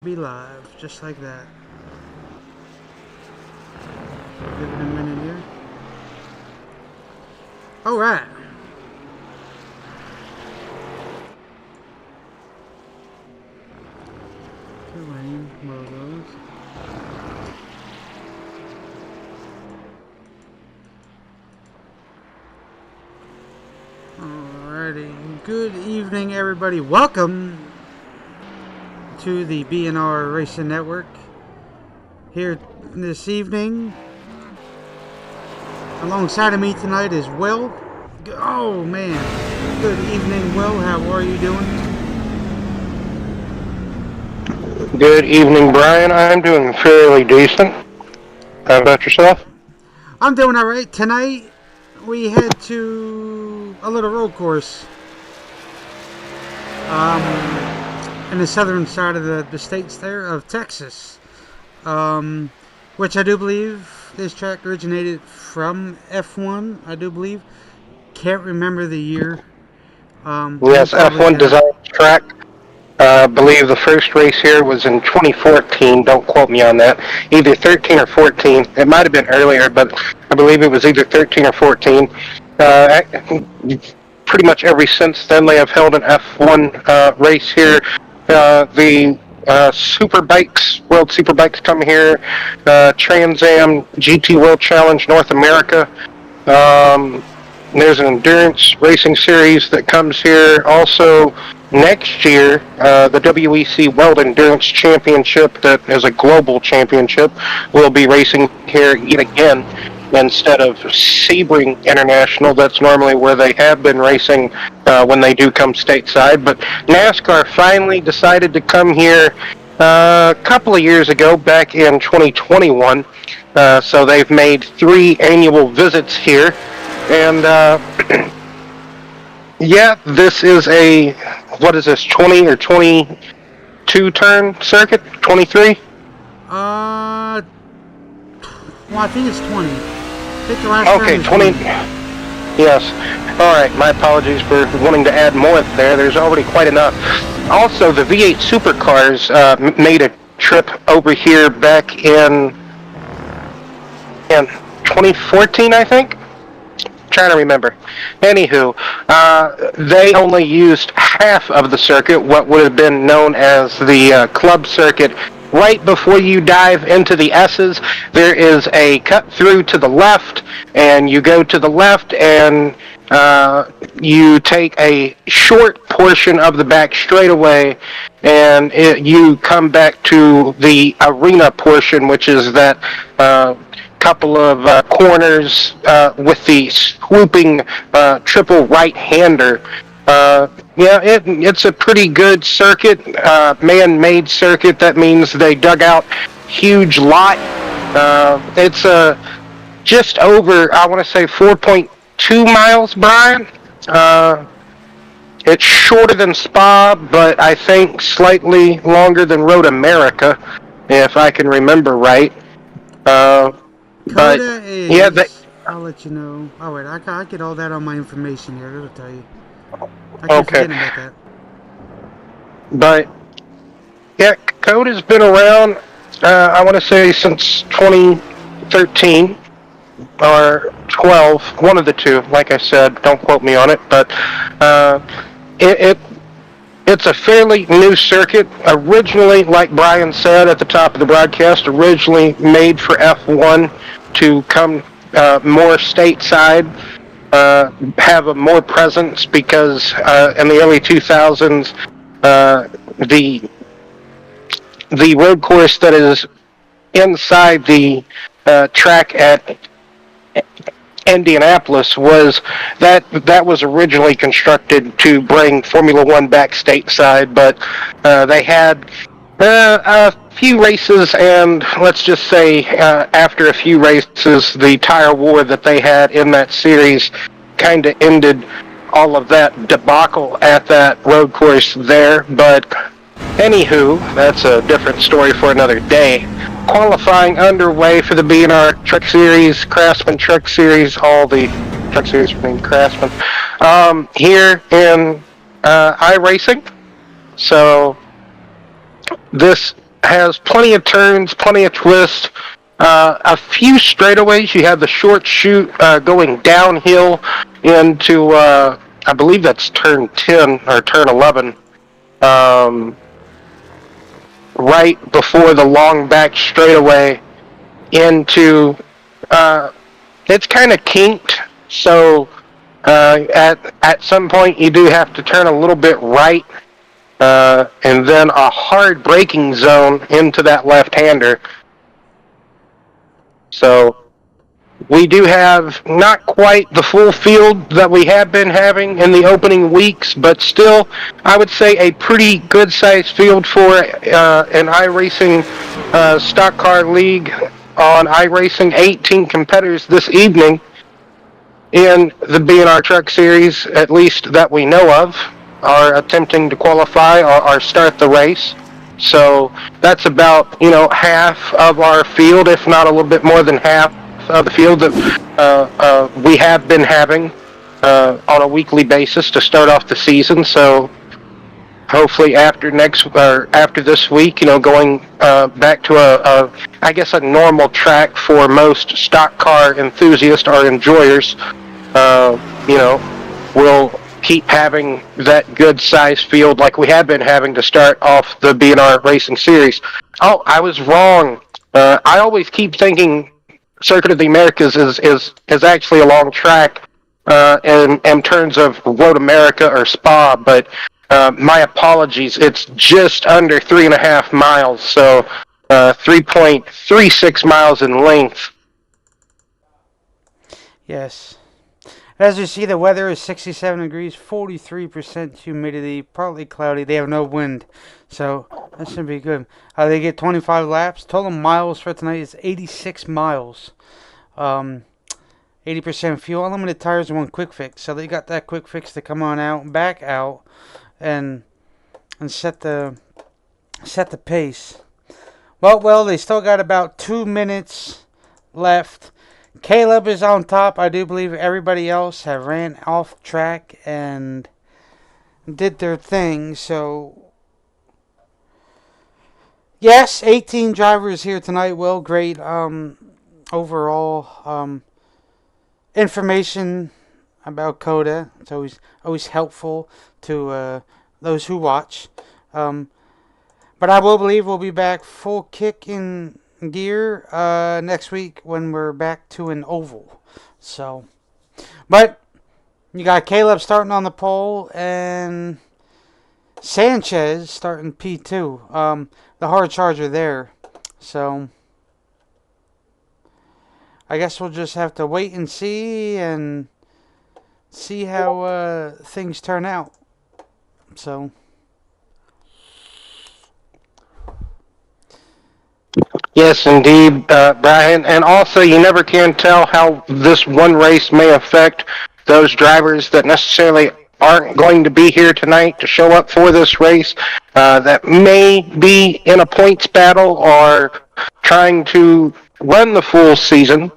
Be live, just like that. Give it a minute here. Alright. Terrain logos. Alrighty. Good evening, everybody. Welcome to the BNR Racing Network. Here this evening, alongside of me tonight is Will. Oh man, good evening, Will. How are you doing? Good evening, Brian. I'm doing fairly decent. How about yourself? I'm doing all right. Tonight we head to a little road course in the southern side of the states there of Texas, which I do believe this track originated from F1. I do believe. Can't remember the year. Yes, F1 design track. I believe the first race here was in 2014. Don't quote me on that. Either 13 or 14. It might have been earlier, but I believe it was either 13 or 14. Pretty much ever since then, they have held an F1 race here. The Superbikes, World Superbikes come here. Trans Am GT World Challenge North America. There's an endurance racing series that comes here. Also, next year, the WEC World Endurance Championship, that is a global championship, will be racing here yet again instead of Sebring International. That's normally where they have been racing when they do come stateside. But NASCAR finally decided to come here a couple of years ago, back in 2021. So they've made 3 annual visits here. And, yeah, this is a, what is this, 20 or 22 turn circuit? 23? Well, I think it's 20. I think the last okay, turn is 20. Yes. All right, my apologies for wanting to add more there. There's already quite enough. Also, the V8 supercars made a trip over here back in 2014, I think? Trying to remember. Anywho, they only used half of the circuit, what would have been known as the club circuit. Right before you dive into the S's, there is a cut through to the left, and you go to the left, and you take a short portion of the back straightaway, and you come back to the arena portion, which is that couple of corners with the swooping triple right-hander. It's a pretty good circuit, man-made circuit. That means they dug out huge lot. It's just over, I want to say, 4.2 miles, Brian. It's shorter than Spa, but I think slightly longer than Road America, if I can remember right. COTA is, yeah, I'll let you know. Oh, wait, I get all that on my information here. It'll tell you. I keep forgetting about that. But, yeah, COTA's been around, I want to say, since 2013 or 12, one of the two. Like I said, don't quote me on it, but it's a fairly new circuit. Originally, like Brian said at the top of the broadcast, originally made for F1 to come more stateside, have a more presence, because in the early 2000s, the road course that is inside the track at Indianapolis was originally constructed to bring Formula One back stateside, but they had a few races, and let's just say after a few races, the tire war that they had in that series kind of ended all of that debacle at that road course there. But anywho, that's a different story for another day. Qualifying underway for the BNR Truck Series, Craftsman Truck Series, all the Truck Series named Craftsman, here in iRacing. So this has plenty of turns, plenty of twists, a few straightaways. You have the short chute going downhill into, I believe that's turn 10 or turn 11, right before the long back straightaway into, it's kind of kinked, so at some point you do have to turn a little bit right, and then a hard braking zone into that left-hander. So we do have not quite the full field that we have been having in the opening weeks, but still, I would say a pretty good-sized field for an iRacing stock car league on iRacing. 18 competitors this evening in the BNR Truck Series, at least that we know of, are attempting to qualify or start the race. So that's about, half of our field, if not a little bit more than half of the field that we have been having on a weekly basis to start off the season. So hopefully after this week, going back to a normal track for most stock car enthusiasts or enjoyers, we'll keep having that good size field like we have been having to start off the BNR Racing Series. Oh, I was wrong. I always keep thinking Circuit of the Americas is actually a long track in terms of Road America or Spa, but my apologies. It's just under 3.5 miles, so 3.36 miles in length. Yes. As you see, the weather is 67 degrees, 43% humidity, partly cloudy. They have no wind, so that should be good. They get 25 laps. Total miles for tonight is 86 miles. 80% fuel, unlimited tires, and one quick fix. So they got that quick fix to come on out, back out, and set the pace. Well, they still got about 2 minutes left. Caleb is on top. I do believe everybody else have ran off track and did their thing. So, yes, 18 drivers here tonight. Well, great. Overall, information about COTA. It's always helpful to those who watch. But I will believe we'll be back full kick in gear next week when we're back to an oval. So, but you got Caleb starting on the pole and Sanchez starting P2. The hard charger there. So I guess we'll just have to wait and see how things turn out. So. Yes, indeed, Brian. And also, you never can tell how this one race may affect those drivers that necessarily aren't going to be here tonight to show up for this race, that may be in a points battle or trying to run the full season,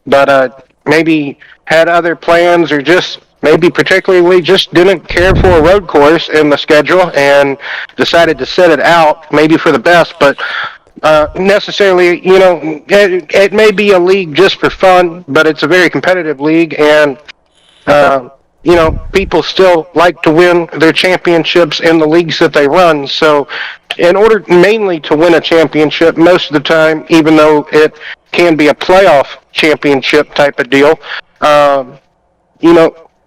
but maybe had other plans or just maybe particularly just didn't care for a road course in the schedule and decided to set it out, maybe for the best, but necessarily, it may be a league just for fun, but it's a very competitive league, and people still like to win their championships in the leagues that they run. So, in order mainly to win a championship, most of the time, even though it can be a playoff championship type of deal,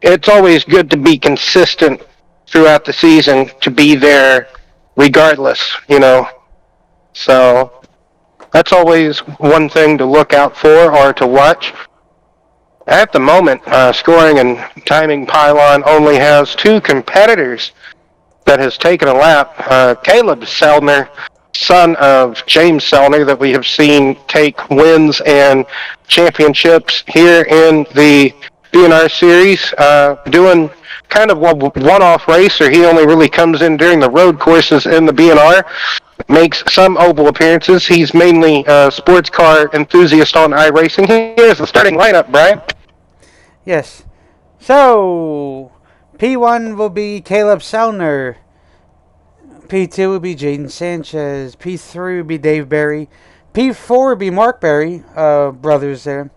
it's always good to be consistent throughout the season to be there regardless, So that's always one thing to look out for or to watch. At the moment, scoring and timing pylon only has 2 competitors that has taken a lap. Caleb Sellner, son of James Sellner, that we have seen take wins and championships here in the BNR Series, doing kind of a one-off racer. He only really comes in during the road courses in the BNR. Makes some oval appearances. He's mainly a sports car enthusiast on iRacing. Here's the starting lineup, Brian. Yes. So, P1 will be Caleb Sellner. P2 would be Jaden Sanchez. P3 would be Dave Berry. P4 would be Mark Berry, brothers there.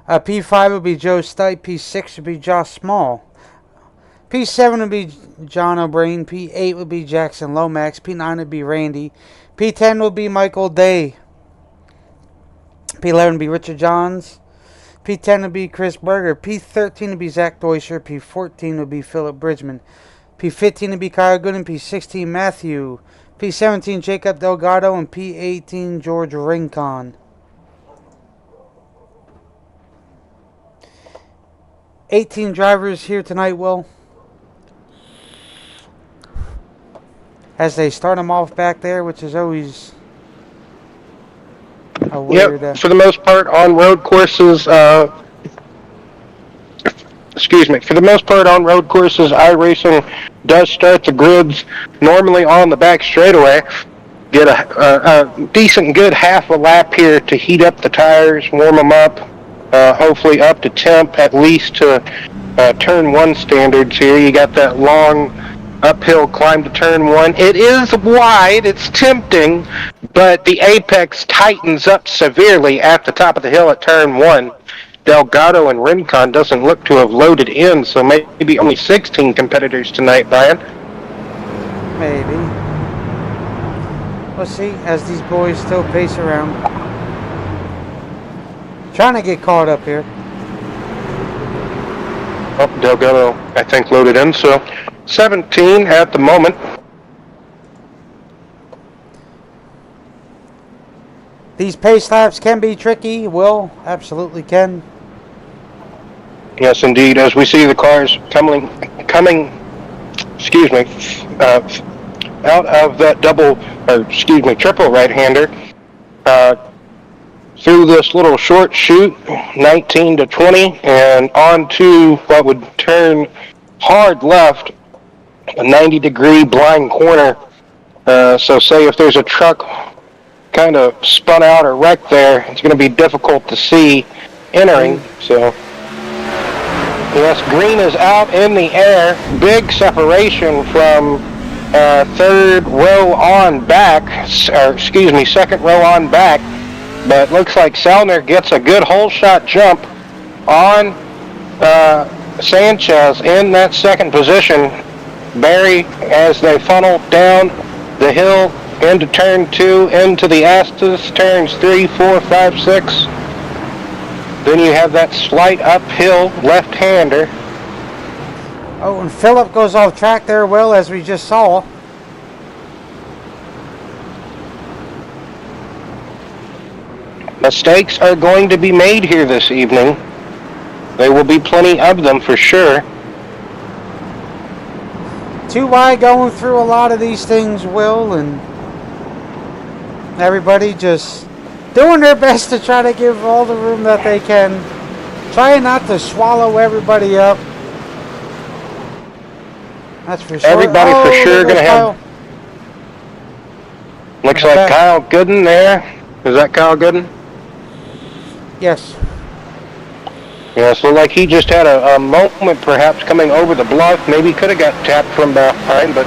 P5 would be Joe Stipe. P6 would be Josh Small. P7 would be John O'Brien. P8 would be Jackson Lomax. P9 would be Randy. P10 would be Michael Day. P11 would be Richard Johns. P10 would be Chris Berger. P13 would be Zach Deuscher. P14 would be Philip Bridgman. P15 would be Kyle Gooden. P16 Matthew. P17 Jacob Delgado. And P18 George Rincon. 18 drivers here tonight, Will. As they start them off back there, which is always a weird... Yep, for the most part on road courses, for the most part on road courses, iRacing does start the grids normally on the back straightaway. Get a decent good half a lap here to heat up the tires, warm them up, hopefully up to temp, at least to turn one standards here. You got that long uphill climb to turn one. It is wide, it's tempting, but the apex tightens up severely at the top of the hill at turn one. Delgado and Rincon doesn't look to have loaded in, so maybe only 16 competitors tonight, Brian. Maybe. We'll see as these boys still pace around. Trying to get caught up here. Oh, Delgado, I think, loaded in, so 17 at the moment. These pace laps can be tricky. Will, absolutely can. Yes, indeed. As we see the cars coming, out of that triple right-hander, through this little short chute, 19 to 20, and onto what would turn hard left, a 90-degree blind corner. So say if there's a truck kind of spun out or wrecked there, it's going to be difficult to see entering. So yes, green is out in the air. Big separation from second row on back. But looks like Selner gets a good hole shot jump on Sanchez in that second position. Barry, as they funnel down the hill into turn 2, into the Astus, turns 3, 4, 5, 6. Then you have that slight uphill left-hander. Oh, and Phillip goes off track there, Will, as we just saw. Mistakes are going to be made here this evening. There will be plenty of them for sure. Too wide going through a lot of these things, Will, and everybody just doing their best to try to give all the room that they can. Trying not to swallow everybody up. That's for sure. Everybody for sure going to have... Looks like Kyle Gooden there. Is that Kyle Gooden? Yes. Yes, looked like he just had a moment perhaps coming over the bluff. Maybe could have got tapped from behind, but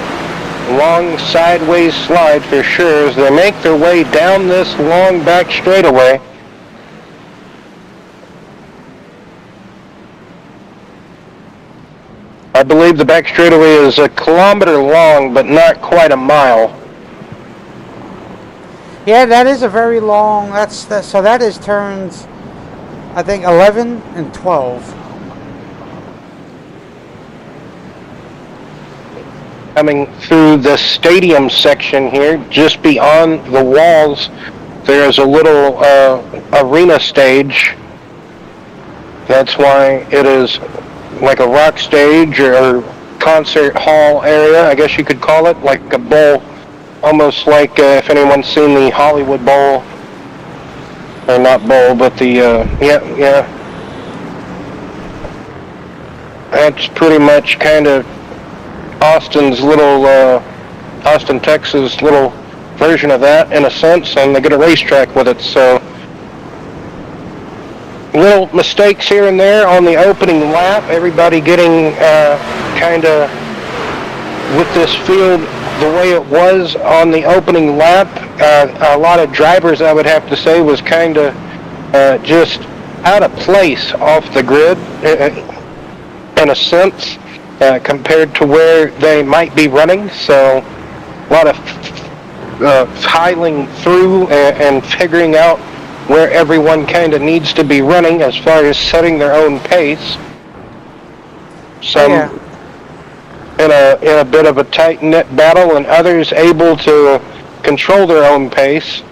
long sideways slide for sure as they make their way down this long back straightaway. I believe the back straightaway is a kilometer long, but not quite a mile. Yeah, that is a very long. So that is turns, I think, 11 and 12. Coming through the stadium section here, just beyond the walls, there is a little arena stage. That's why it is like a rock stage or concert hall area, I guess you could call it, like a bowl, almost like if anyone's seen the Hollywood Bowl, or not bowl, but the, yeah. That's pretty much kind of Austin, Texas little version of that in a sense, and they get a racetrack with it, so little mistakes here and there on the opening lap, everybody getting kind of with this field the way it was on the opening lap, a lot of drivers, I would have to say, was kind of just out of place off the grid in a sense compared to where they might be running. So a lot of filing through and figuring out where everyone kind of needs to be running as far as setting their own pace. Some in a bit of a tight-knit battle, and others able to control their own pace.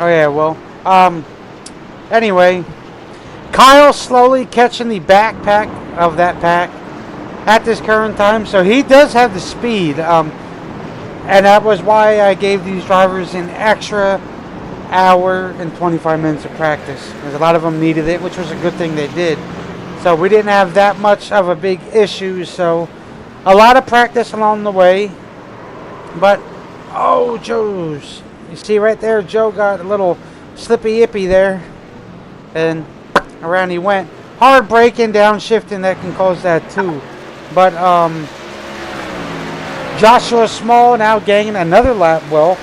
Oh yeah, well, anyway, Kyle slowly catching the backpack of that pack at this current time, so he does have the speed, and that was why I gave these drivers an extra hour and 25 minutes of practice, because a lot of them needed it, which was a good thing they did. So we didn't have that much of a big issue, so a lot of practice along the way. But, oh, Joe's, you see right there, Joe got a little slippy-ippy there, and around he went. Hard braking, downshifting, that can cause that too. But Joshua Small now gaining another lap. Well,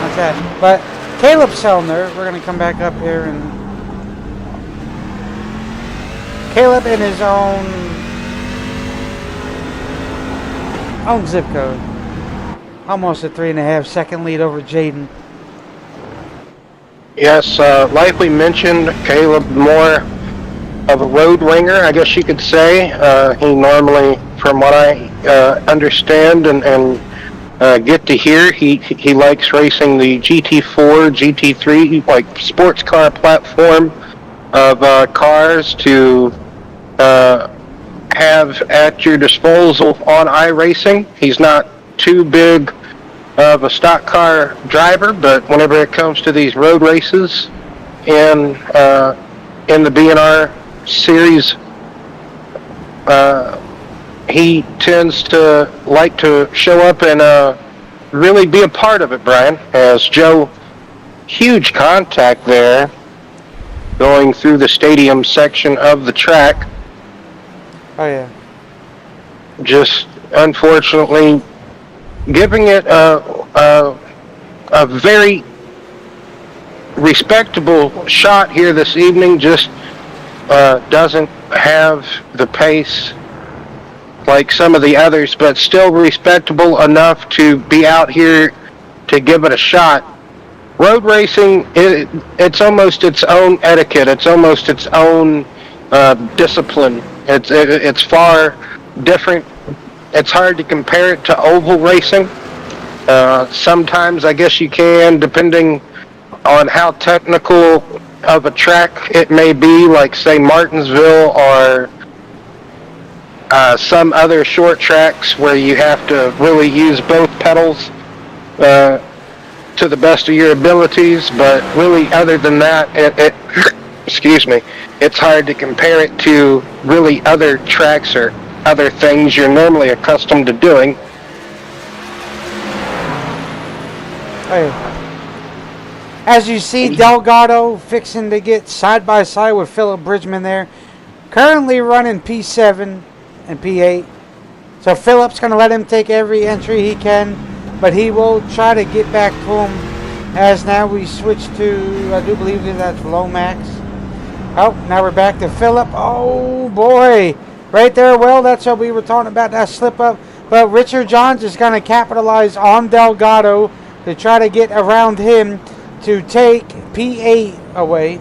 what's that? But Caleb Sellner, we're going to come back up here, and Caleb in his own zip code. Almost a 3.5 second lead over Jaden. Yes, like we mentioned, Caleb more of a road ringer, I guess you could say. He normally, from what I understand and get to hear, he likes racing the GT4, GT3, like sports car platform of cars to have at your disposal on iRacing. He's not too big of a stock car driver, but whenever it comes to these road races in the BNR series, he tends to like to show up and really be a part of it, Brian. As Joe, huge contact there going through the stadium section of the track. Oh yeah. Just unfortunately giving it a very respectable shot here this evening. Just doesn't have the pace like some of the others, but still respectable enough to be out here to give it a shot. Road racing, it's almost its own etiquette. It's almost its own discipline. It's far different. It's hard to compare it to oval racing. Sometimes I guess you can, depending on how technical of a track it may be, like say Martinsville or some other short tracks where you have to really use both pedals to the best of your abilities. But really, other than that, excuse me, it's hard to compare it to really other tracks or other things you're normally accustomed to doing. As you see, Delgado fixing to get side by side with Philip Bridgman there. Currently running P7 and P8. So Philip's going to let him take every entry he can, but he will try to get back to him. As now we switch to, I do believe that's Lomax. Oh, now we're back to Philip. Oh boy. Right there, well, that's what we were talking about, that slip up. But Richard Johns is going to capitalize on Delgado to try to get around him to take P8 away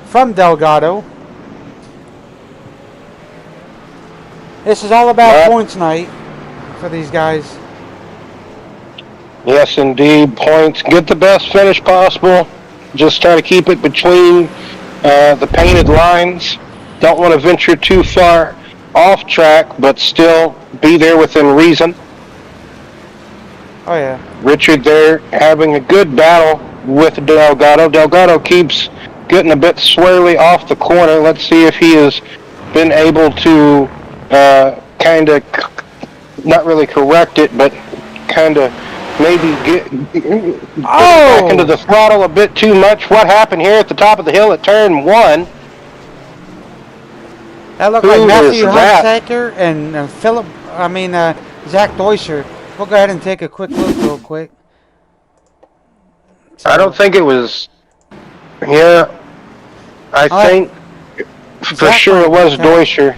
from Delgado. This is all about points night for these guys. Yes, indeed. Points. Get the best finish possible. Just try to keep it between the painted lines. Don't want to venture too far off track, but still be there within reason. Oh yeah. Richard there having a good battle with Delgado. Delgado keeps getting a bit swirly off the corner. Let's see if he has been able to kind of, not really correct it, but kind of maybe get back into the throttle a bit too much. What happened here at the top of the hill at turn 1? That looked Who like is Matthew that? Hunsaker and Zach Deuscher. We'll go ahead and take a quick look real quick. I don't So, think it was. Yeah, I think for Zach sure might it be was attached. Deuscher.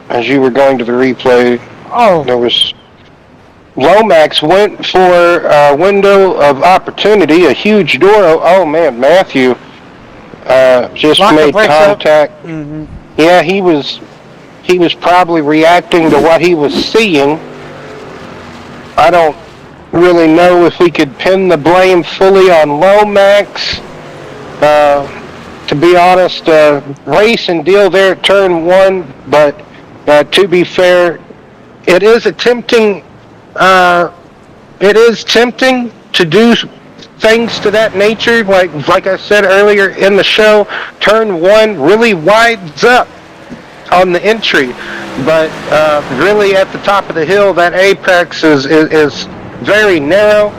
As you were going to the replay, Oh, there was Lomax went for a window of opportunity, a huge door. Oh man, Matthew just lock the made brakes up. contact. Mm-hmm. Yeah, he was probably reacting to what he was seeing. I don't really know if we could pin the blame fully on Lomax. To be honest, race and deal there at turn one, but to be fair, it is a tempting. It is tempting to do things to that nature. Like I said earlier in the show, turn one really widens up on the entry, but really at the top of the hill, that apex is very narrow,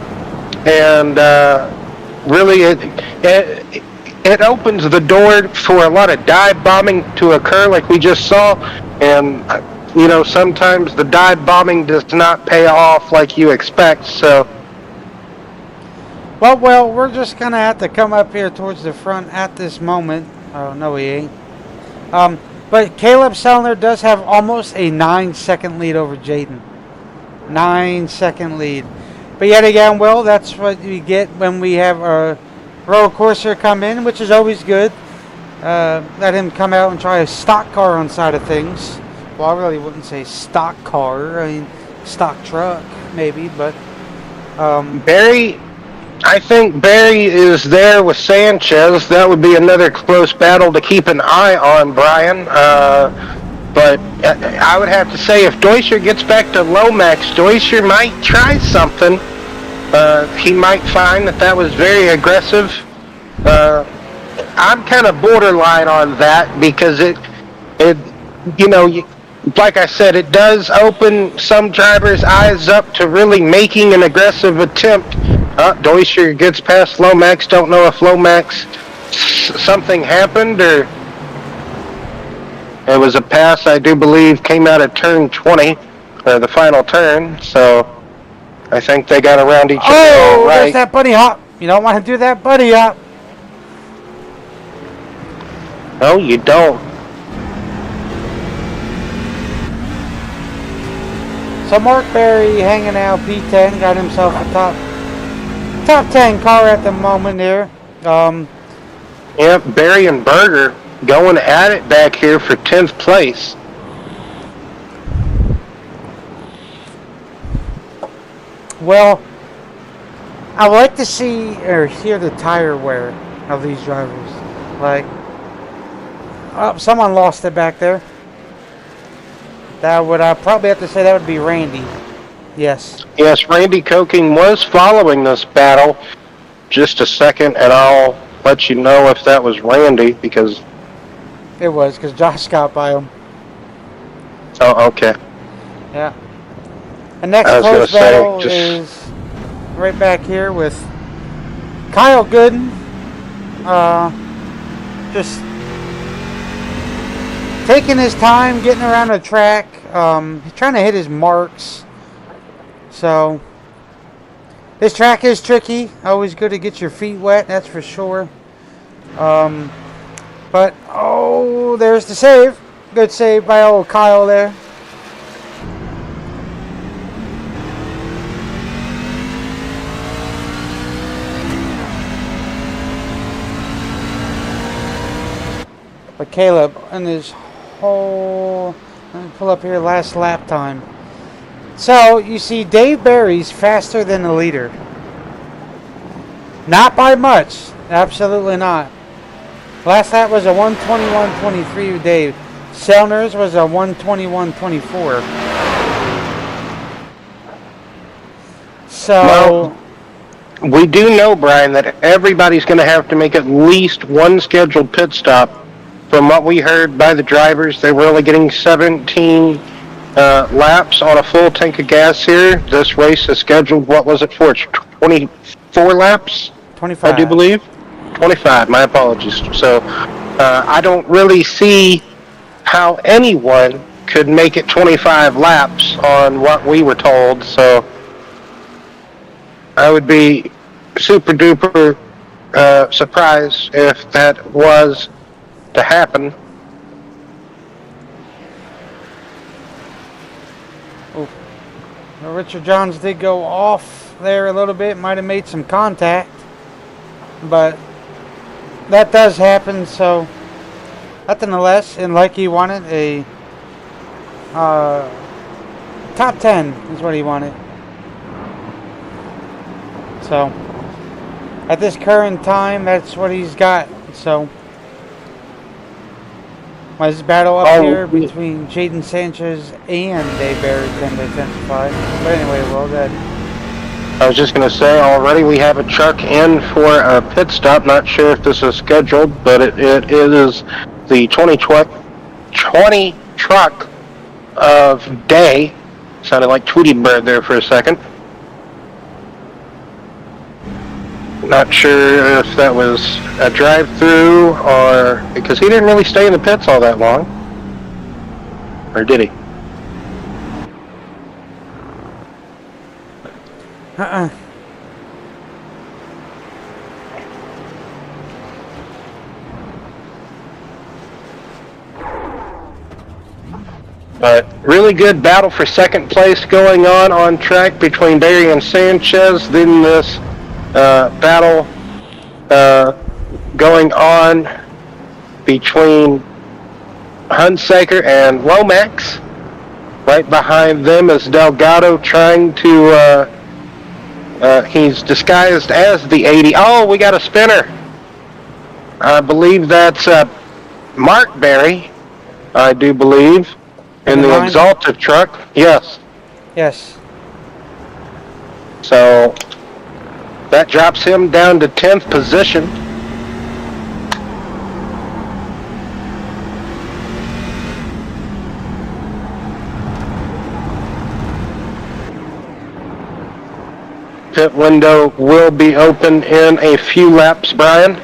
and really it opens the door for a lot of dive bombing to occur, like we just saw, and sometimes the dive bombing does not pay off like you expect. So, Well, we're just gonna have to come up here towards the front at this moment. Oh no, we ain't. But Caleb Sellner does have almost a 9-second lead over Jaden. 9-second lead. But yet again, Will, that's what we get when we have a road courser come in, which is always good. Let him come out and try a stock car on side of things. Well, I really wouldn't say stock car. I mean, stock truck, maybe, but... I think Barry is there with Sanchez. That would be another close battle to keep an eye on, Brian. But I would have to say, if Deuscher gets back to Lomax, Deuscher might try something. He might find that was very aggressive. I'm kind of borderline on that because like I said, it does open some drivers' eyes up to really making an aggressive attempt. Deuscher gets past Lomax. Don't know if Lomax something happened or it was a pass. I do believe came out of turn 20, or the final turn. So I think they got around each other. Oh, there's that bunny hop. You don't want to do that bunny hop. No, you don't. So Mark Berry hanging out P10, got himself a top 10 car at the moment here. Yeah, Berry and Berger going at it back here for 10th place. Well, I would like to see or hear the tire wear of these drivers. Like, oh, someone lost it back there. That would, I probably have to say that would be Randy. Yes. Yes, Randy Koking was following this battle. Just a second, and I'll let you know if that was Randy, because... It was, because Josh got by him. Oh, okay. Yeah. The next close battle is right back here with Kyle Gooden. Just taking his time, getting around the track. He's trying to hit his marks. So, this track is tricky. Always good to get your feet wet, that's for sure. But, oh, there's the save. Good save by old Kyle there. But Caleb, in his whole... Let me pull up here last lap time. So, you see Dave Barry's faster than the leader. Not by much. Absolutely not. Last lap was a 1:21.23 with Dave. Sellner's was a 1:21.24. So... Well, we do know, Brian, that everybody's going to have to make at least one scheduled pit stop. From what we heard by the drivers, they were only getting 17 laps on a full tank of gas here. This race is scheduled, what was it for? 24 laps? 25. I do believe. 25, my apologies. So I don't really see how anyone could make it 25 laps on what we were told, so I would be super duper surprised if that was to happen. Well, Richard Johns did go off there a little bit, might have made some contact, but that does happen, so nonetheless, and like he wanted, a top 10 is what he wanted. So, at this current time, that's what he's got. So, this battle up here between Jaden Sanchez and Dave Barry can intensify. But anyway, well, good. I was just going to say, already we have a truck in for a pit stop. Not sure if this is scheduled, but it is the 2020 truck of day. Sounded like Tweety Bird there for a second. Not sure if that was a drive-through or because he didn't really stay in the pits all that long. Or did he? But really good battle for second place going on track between Barry and Sanchez. Then this battle going on between Hunsaker and Lomax. Right behind them is Delgado trying to he's disguised as the 80. Oh, we got a spinner. I believe that's Mark Barry, I do believe, in the Exalted truck. Yes. Yes. So that drops him down to 10th position. Pit window will be open in a few laps, Brian.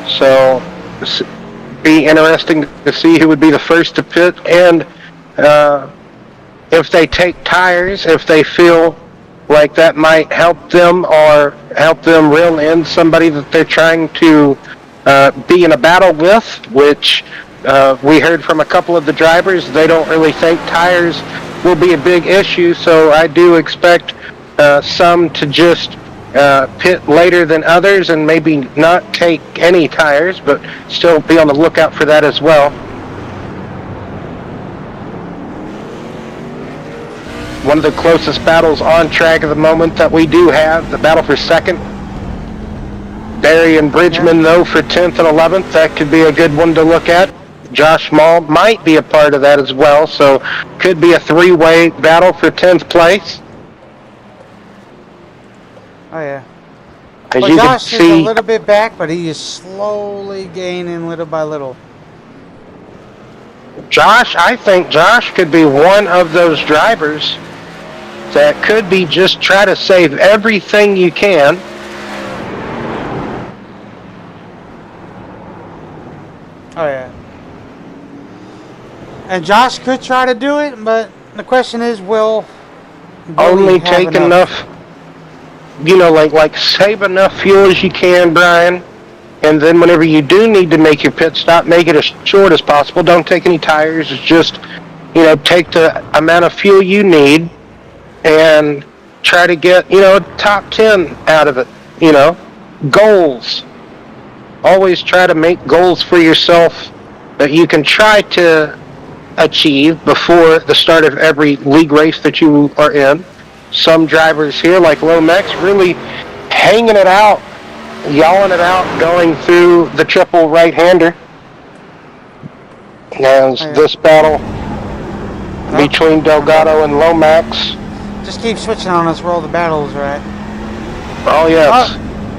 So be interesting to see who would be the first to pit, and if they take tires, if they feel like that might help them or help them reel in somebody that they're trying to be in a battle with, which we heard from a couple of the drivers. They don't really think tires will be a big issue, so I do expect some to just pit later than others and maybe not take any tires, but still be on the lookout for that as well. One of the closest battles on track at the moment that we do have, the battle for second. Barry and Bridgman, though, for 10th and 11th. That could be a good one to look at. Josh Mall might be a part of that as well, so could be a three-way battle for 10th place. Oh, yeah. As well, you Josh can see, is a little bit back, but he is slowly gaining little by little. Josh, I think Josh could be one of those drivers that could be just try to save everything you can. Oh, yeah. And Josh could try to do it, but the question is, will only take enough, you know, like save enough fuel as you can, Brian. And then whenever you do need to make your pit stop, make it as short as possible. Don't take any tires. It's just, you know, take the amount of fuel you need and try to get, you know, top 10 out of it. You know, goals. Always try to make goals for yourself that you can try to achieve before the start of every league race that you are in. Some drivers here, like Lomax, really hanging it out, yawing it out, going through the triple right-hander. As this battle between Delgado and Lomax. Just keep switching on us where all the battles are at. Oh, yes. Oh,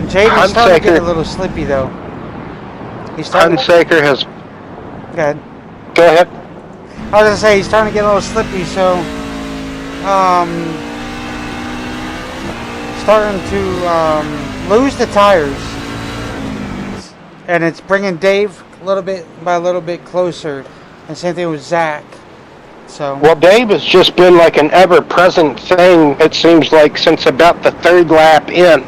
Jaden's starting to get a little slippy, though. Hunsaker has... Go ahead. Go ahead. I was going to say, he's starting to get a little slippy, so... starting to lose the tires. and it's bringing Dave a little bit by a little bit closer. And same thing with Zach. So. Well, Dave has just been like an ever-present thing, it seems like, since about the third lap in.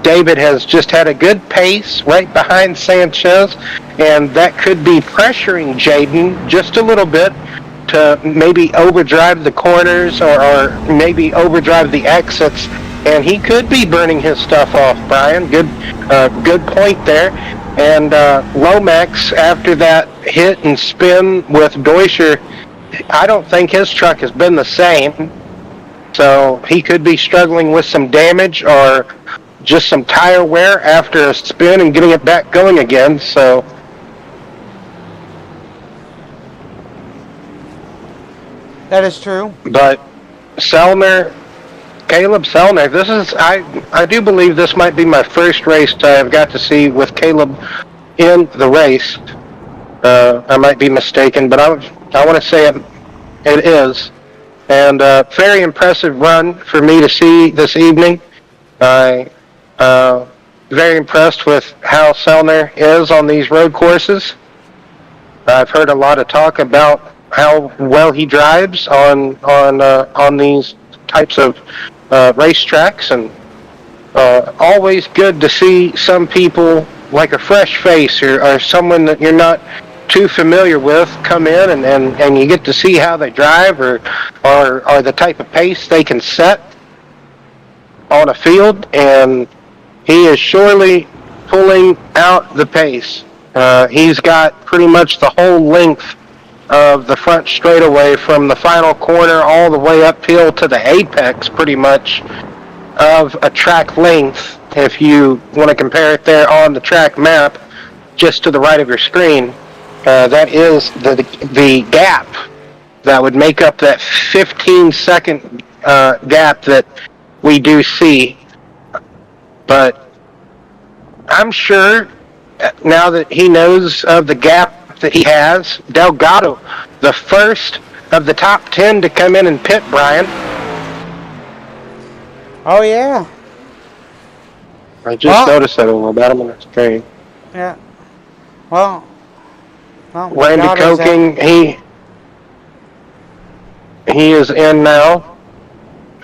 David has just had a good pace right behind Sanchez, and that could be pressuring Jaden just a little bit to maybe overdrive the corners or maybe overdrive the exits, and he could be burning his stuff off, Brian. Good point there. And Lomax, after that hit and spin with Deutscher, I don't think his truck has been the same. So he could be struggling with some damage or just some tire wear after a spin and getting it back going again. So that is true. But Caleb Sellner, this is I do believe this might be my first race I've got to see with Caleb in the race. I might be mistaken, but I want to say it is. And very impressive run for me to see this evening. I very impressed with how Sellner is on these road courses. I've heard a lot of talk about how well he drives on these types of racetracks, and always good to see some people like a fresh face or someone that you're not too familiar with come in and you get to see how they drive or the type of pace they can set on a field, and he is surely pulling out the pace. He's got pretty much the whole length of the front straightaway from the final corner all the way uphill to the apex, pretty much, of a track length. If you want to compare it there on the track map, just to the right of your screen, that is the gap that would make up that 15-second gap that we do see. But I'm sure now that he knows of the gap that he has, Delgado, the first of the top 10 to come in and pit, Brian. Oh, yeah. I just noticed that about him on the screen. Yeah. Well Randy Koking, he is in now.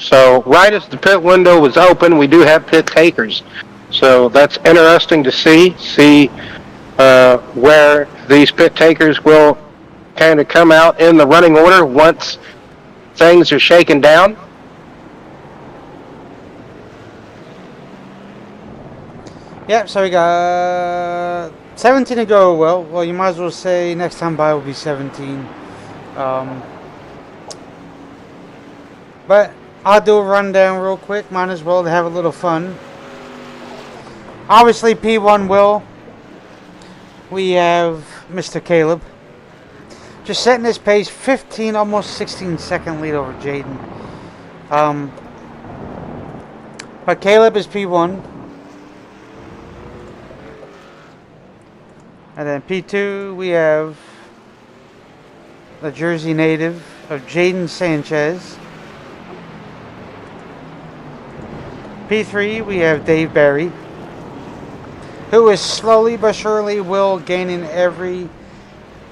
So right as the pit window was open, we do have pit takers. So that's interesting to see where these pit takers will kind of come out in the running order once things are shaken down. Yep, so we got 17 to go. Well, you might as well say next time by will be 17. But I'll do a rundown real quick. Might as well to have a little fun. Obviously, P1 will. We have Mr. Caleb. Just setting his pace, 15, almost 16-second lead over Jaden. But Caleb is P1. And then P2, we have the Jersey native of Jaden Sanchez. P3, we have Dave Barry, who is slowly but surely gaining every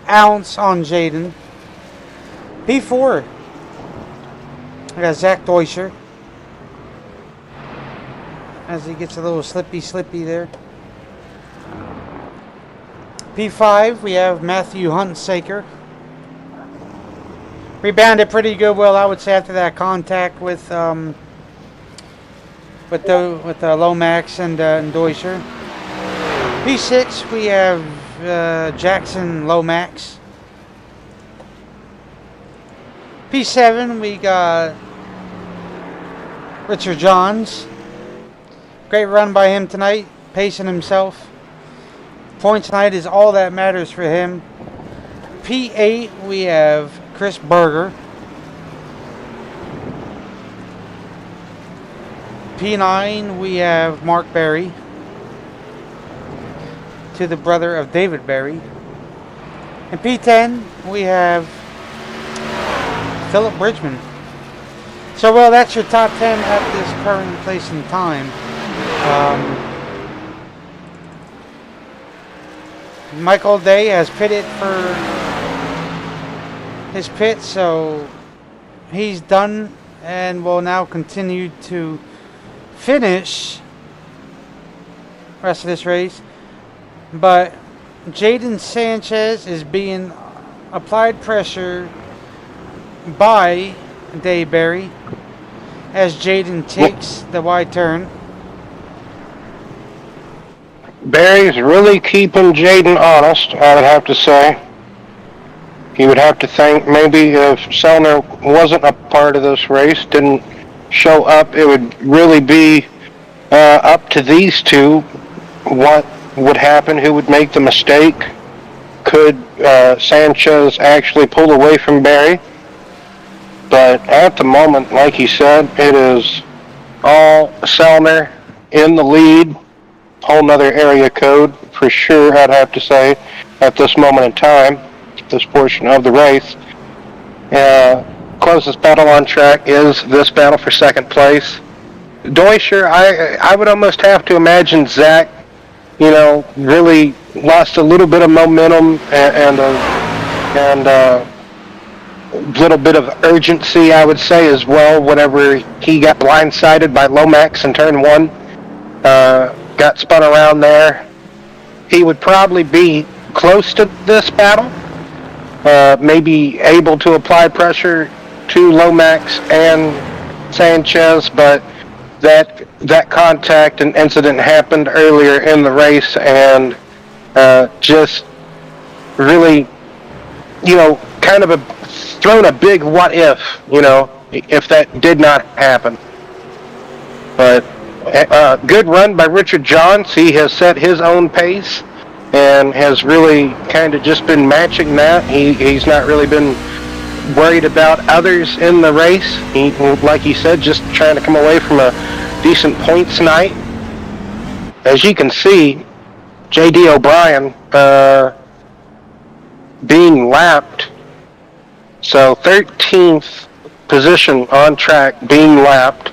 ounce on Jaden. P4, I got Zach Deutscher, as he gets a little slippy there. P5, we have Matthew Huntsaker. Rebounded pretty good, I would say, after that contact with Lomax and Deutscher. P6, we have Jackson Lomax. P7, we got Richard Johns. Great run by him tonight, pacing himself. Points tonight is all that matters for him. P8, we have Chris Berger. P9, we have Mark Berry, to the brother of David Berry. And P10, we have Philip Bridgman. So, that's your top 10 at this current place in time. Michael Day has pitted for his pit, so he's done and will now continue to finish the rest of this race. But Jaden Sanchez is being applied pressure by Dayberry as Jaden takes the wide turn. Barry's really keeping Jaden honest, I would have to say. You would have to think maybe if Selner wasn't a part of this race, didn't show up, it would really be up to these two what would happen, who would make the mistake. Could Sanchez actually pull away from Barry? But at the moment, like he said, it is all Selner in the lead. Whole nother area code for sure, I'd have to say, at this moment in time, this portion of the race. Closest battle on track is this battle for second place. Deutscher, I would almost have to imagine Zach, really lost a little bit of momentum and a little bit of urgency, I would say, as well, whenever he got blindsided by Lomax in turn one. Got spun around there. He would probably be close to this battle, maybe able to apply pressure to Lomax and Sanchez, but that contact and incident happened earlier in the race, and just really, kind of thrown a big what if that did not happen. But good run by Richard Johns. He has set his own pace and has really kind of just been matching that. He's not really been worried about others in the race. He, like he said, just trying to come away from a decent points night. As you can see, J.D. O'Brien being lapped. So 13th position on track being lapped.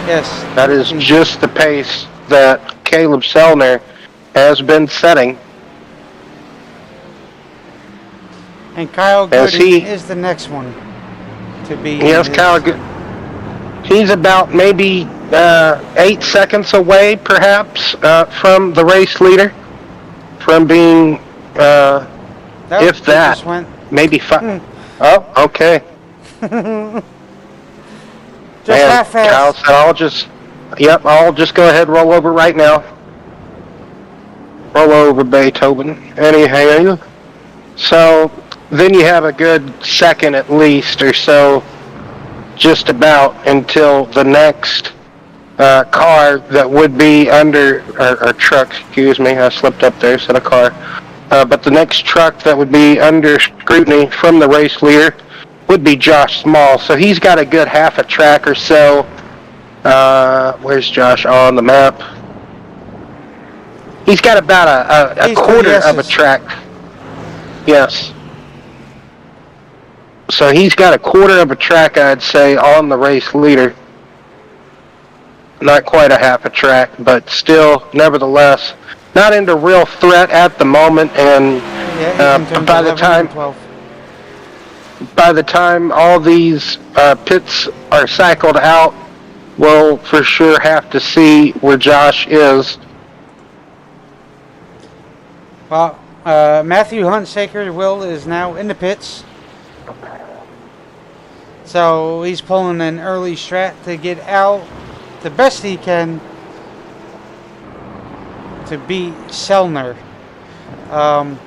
Yes. That is just the pace that Caleb Selner has been setting. And Kyle Gooding is the next one to be. Yes, Kyle Gooding. He's about maybe 8 seconds away, perhaps, from the race leader, from being, if that, maybe 5. Oh, okay. Just and Kyle said, I'll just go ahead and roll over right now. Roll over, Beethoven. Anyhow, so then you have a good second at least or so, just about, until the next car that would be under, or truck, excuse me, I slipped up there, said a car. But the next truck that would be under scrutiny from the race leader would be Josh Small. So he's got a good half a track or so. Where's Josh on the map? He's got about a quarter of a track. Yes. So he's got a quarter of a track, I'd say, on the race leader. Not quite a half a track, but still, nevertheless, not into real threat at the moment. And by the time all these pits are cycled out, we'll for sure have to see where Josh is. Well, Matthew Huntsaker Will is now in the pits. So he's pulling an early strat to get out the best he can to beat Selner. Go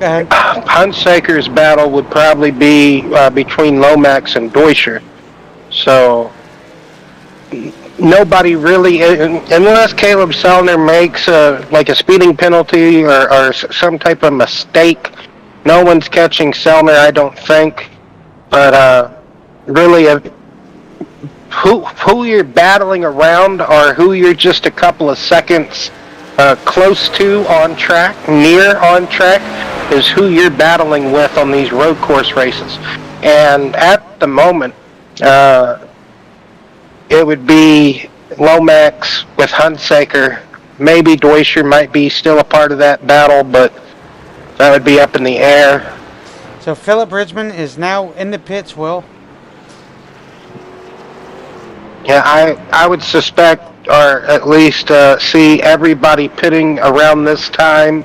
ahead. Huntsaker's battle would probably be between Lomax and Deutscher. So nobody really, unless Caleb Selner makes a speeding penalty or some type of mistake, no one's catching Selner, I don't think. But really, who you're battling around or who you're just a couple of seconds close to on track, near on track, is who you're battling with on these road course races. And at the moment, it would be Lomax with Hunsaker. Maybe Deutscher might be still a part of that battle, but that would be up in the air. So Philip Bridgman is now in the pits, Will. Yeah, I would suspect, or at least see everybody pitting around this time,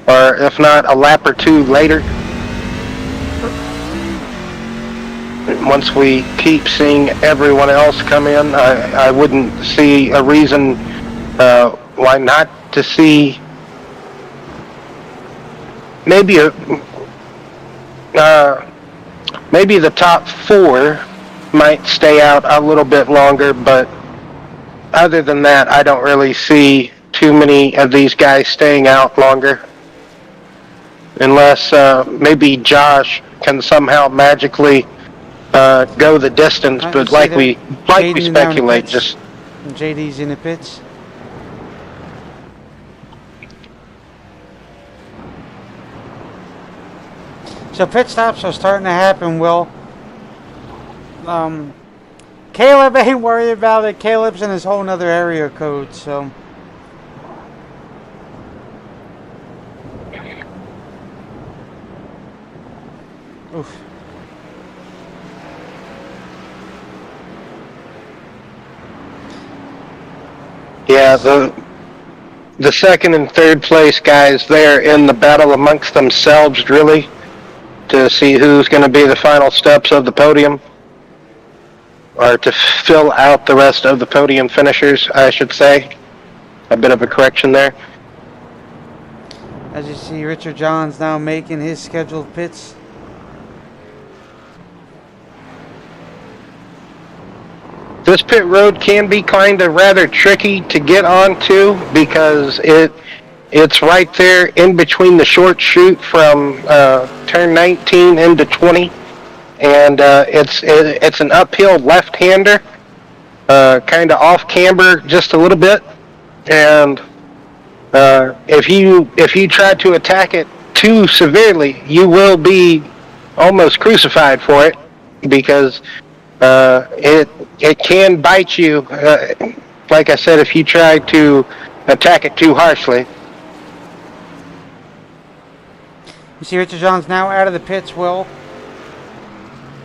or if not, a lap or two later. Once we keep seeing everyone else come in, I wouldn't see a reason why not to see maybe maybe the top four might stay out a little bit longer, but other than that, I don't really see too many of these guys staying out longer. Unless maybe Josh can somehow magically go the distance, but like we speculate, just JD's in the pits. So pit stops are starting to happen, Will. Caleb ain't worried about it. Caleb's in his whole nother area code, so. Oof. yeah, the second and third place guys, they're in the battle amongst themselves, really, to see who's going to be the final steps of the podium, or to fill out the rest of the podium finishers, I should say. A bit of a correction there. As you see, Richard Johns now making his scheduled pits. This pit road can be kind of rather tricky to get onto because it's right there in between the short chute from turn 19 into 20, and it's an uphill left-hander, kind of off camber just a little bit, and if you try to attack it too severely, you will be almost crucified for it, because it can bite you, like I said, if you try to attack it too harshly. You see Richard Johns now out of the pits, Will.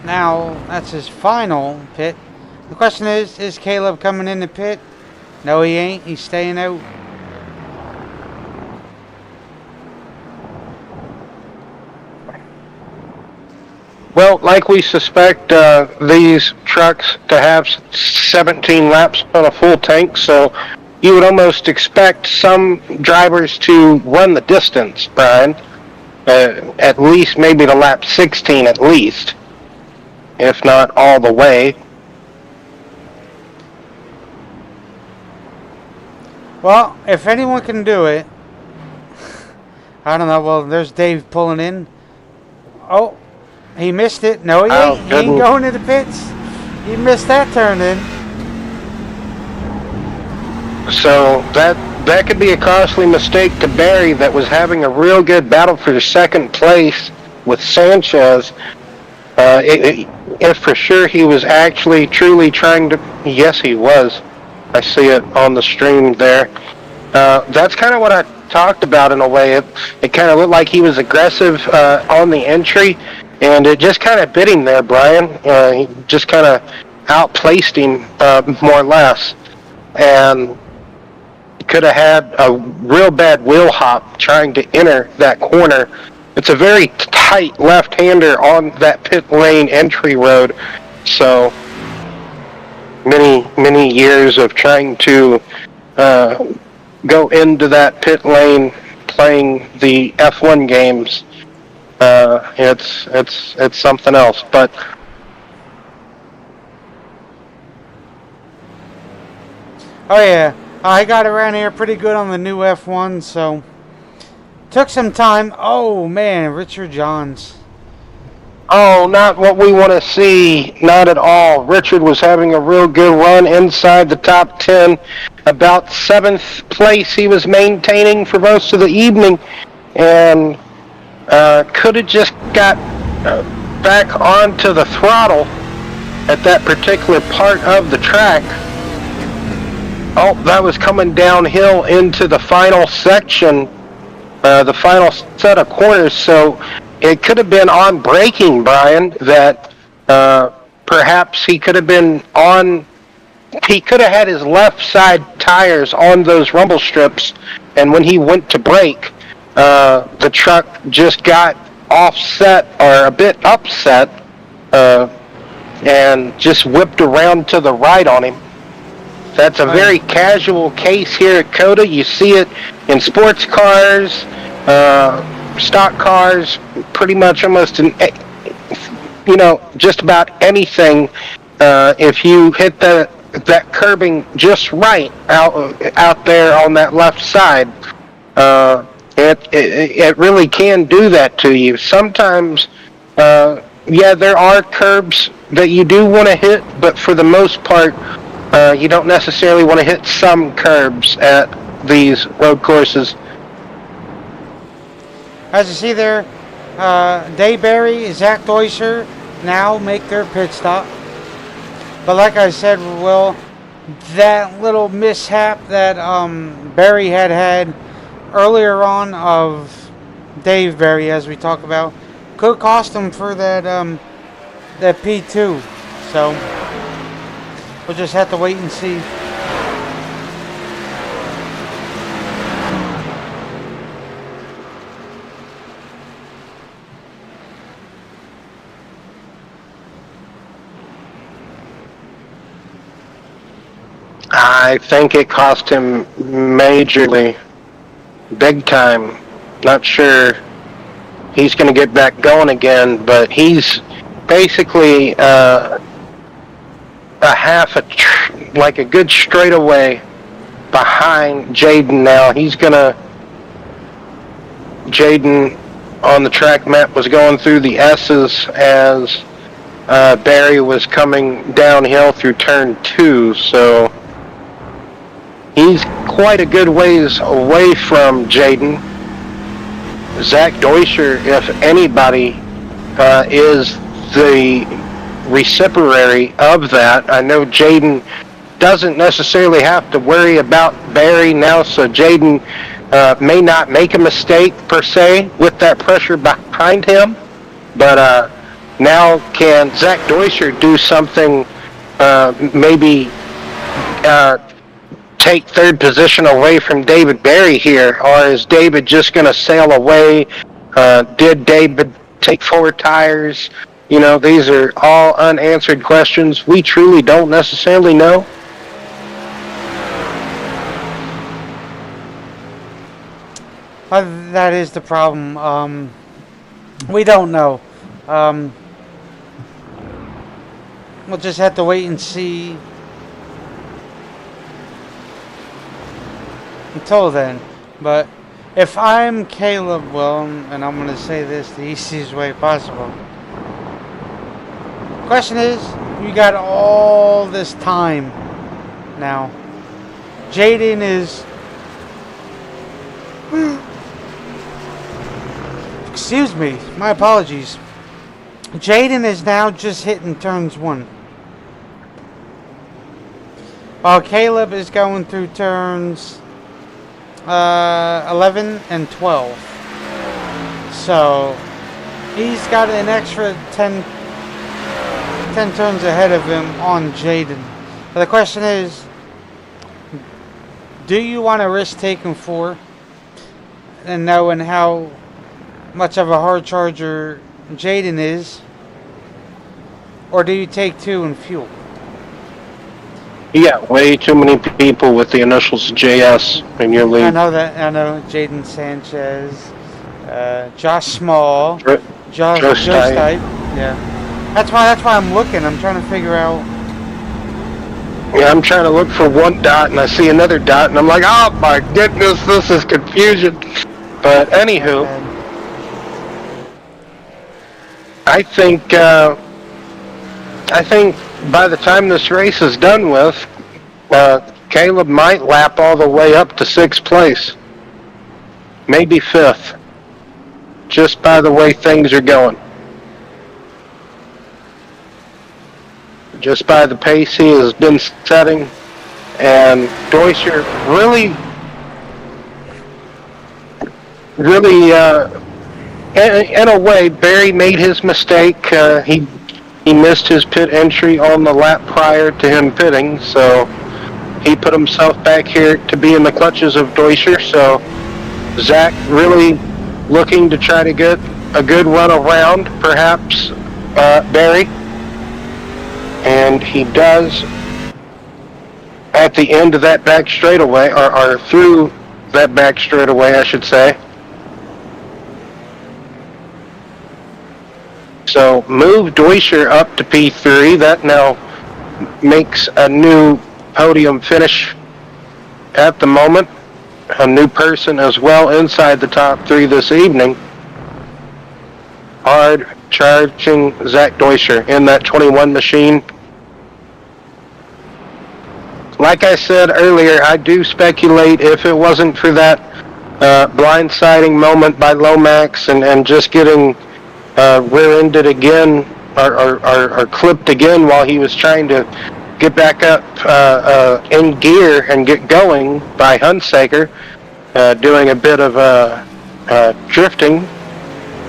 Now, that's his final pit. The question is Caleb coming in the pit? No, he ain't. He's staying out. Well, like we suspect these trucks to have 17 laps on a full tank, so you would almost expect some drivers to run the distance, Brian. At least maybe to lap 16 at least, if not all the way. Well, if anyone can do it, I don't know. Well, there's Dave pulling in. Oh, he missed it. No, he ain't. He ain't going to the pits. He missed that turn in. So that could be a costly mistake to Barry, that was having a real good battle for the second place with Sanchez. If for sure he was actually truly trying to, yes he was. I see it on the stream there. That's kind of what I talked about in a way. It kind of looked like he was aggressive on the entry, and it just kind of bit him there, Brian. He just kind of outplaced him more or less, and could have had a real bad wheel hop trying to enter that corner. It's a very tight left-hander on that pit lane entry road, so many years of trying to go into that pit lane playing the F1 games, it's something else. But oh yeah, I got around here pretty good on the new F1, so took some time. Oh man, Richard Johns. oh, not what we want to see, not at all. Richard was having a real good run inside the top 10. About 7th place he was maintaining for most of the evening, and could have just got back onto the throttle at that particular part of the track. Oh, that was coming downhill into the final section, the final set of corners. So it could have been on braking, Brian, that perhaps he could have been on. He could have had his left side tires on those rumble strips, and when he went to brake, the truck just got offset or a bit upset, and just whipped around to the right on him. That's a very casual case here at COTA. You see it in sports cars, stock cars, pretty much almost in, just about anything. If you hit that curbing just right out there on that left side, it really can do that to you. Sometimes, yeah, there are curbs that you do want to hit, but for the most part, you don't necessarily want to hit some curbs at these road courses. As you see there, Dave Barry, Zach Deuscher now make their pit stop. But like I said, Will, that little mishap that Barry had earlier on of Dave Barry, as we talk about, could cost him for that P2. So we'll just have to wait and see. I think it cost him majorly, big time. Not sure he's going to get back going again, but he's basically like a good straightaway behind Jaden now. Jaden on the track map was going through the S's as Barry was coming downhill through turn 2, so he's quite a good ways away from Jaden. Zach Deuscher, if anybody, is the reciprocity of that. I know Jaden doesn't necessarily have to worry about Barry now, so Jaden may not make a mistake per se with that pressure behind him, but now can Zach Deuscher do something, maybe take third position away from David Barry here, or is David just going to sail away? Did David take 4 tires? These are all unanswered questions. We truly don't necessarily know. That is the problem. We don't know. We'll just have to wait and see until then. But if I'm Caleb, well, and I'm going to say this the easiest way possible. Question is, you got all this time now. Jaden is... Excuse me, my apologies. Jaden is now just hitting turns 1. While Caleb is going through turns 11 and 12. So he's got an extra 10 turns ahead of him on Jaden. But the question is, do you want to risk taking 4 and knowing how much of a hard charger Jaden is, or do you take 2 and fuel? Yeah, way too many people with the initials JS in your league. I know that. I know Jaden Sanchez, Josh Small, Joe Stipe. Yeah, that's why I'm looking. I'm trying to figure out. Yeah, I'm trying to look for one dot, and I see another dot, and I'm like, oh my goodness, this is confusion. But anywho, I think by the time this race is done with, Caleb might lap all the way up to 6th place, maybe 5th, just by the way things are going. Just by the pace he has been setting, and Deutscher really, in a way, Barry made his mistake. He missed his pit entry on the lap prior to him pitting, so he put himself back here to be in the clutches of Deutscher. So Zach really looking to try to get a good run around, perhaps Barry, and he does at the end of that back straightaway, or through that back straightaway, I should say. So move Deutscher up to P3. That now makes a new podium finish at the moment. A new person as well inside the top 3 this evening. Hard charging Zach Deutscher in that 21 machine. Like I said earlier, I do speculate if it wasn't for that blindsiding moment by Lomax and just getting rear-ended again or clipped again while he was trying to get back up in gear and get going by Hunsaker, doing a bit of drifting,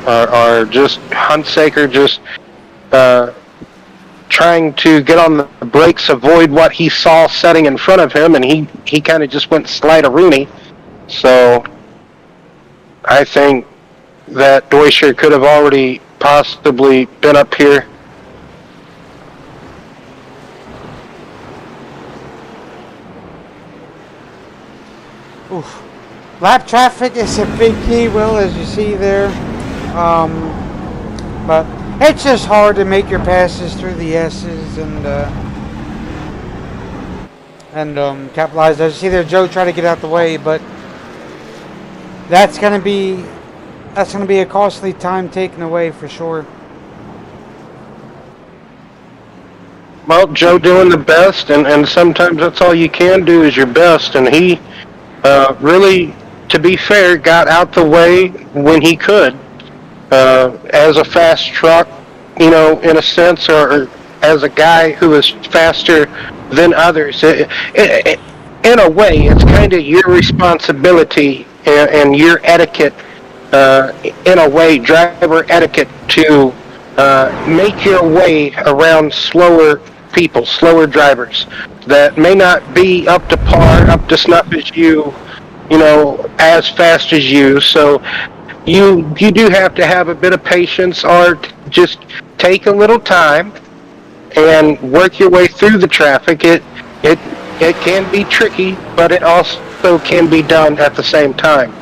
or just Hunsaker just trying to get on the brakes, avoid what he saw setting in front of him, and he kind of just went slide-a-rooney. So I think that Deutscher could have already possibly been up here. Oof. Lap traffic is a big key, Will, as you see there. But it's just hard to make your passes through the S's and capitalize. As you see there, Joe try to get out the way, but that's gonna be a costly time taken away for sure. Well, Joe doing the best, and sometimes that's all you can do is your best, and he really, to be fair, got out the way when he could. As a fast truck, in a sense, or as a guy who is faster than others. In a way, it's kind of your responsibility and your etiquette, in a way, driver etiquette, to make your way around slower people, slower drivers that may not be up to par, up to snuff as you, as fast as you. So you do have to have a bit of patience, or just take a little time and work your way through the traffic. It can be tricky, but it also can be done at the same time.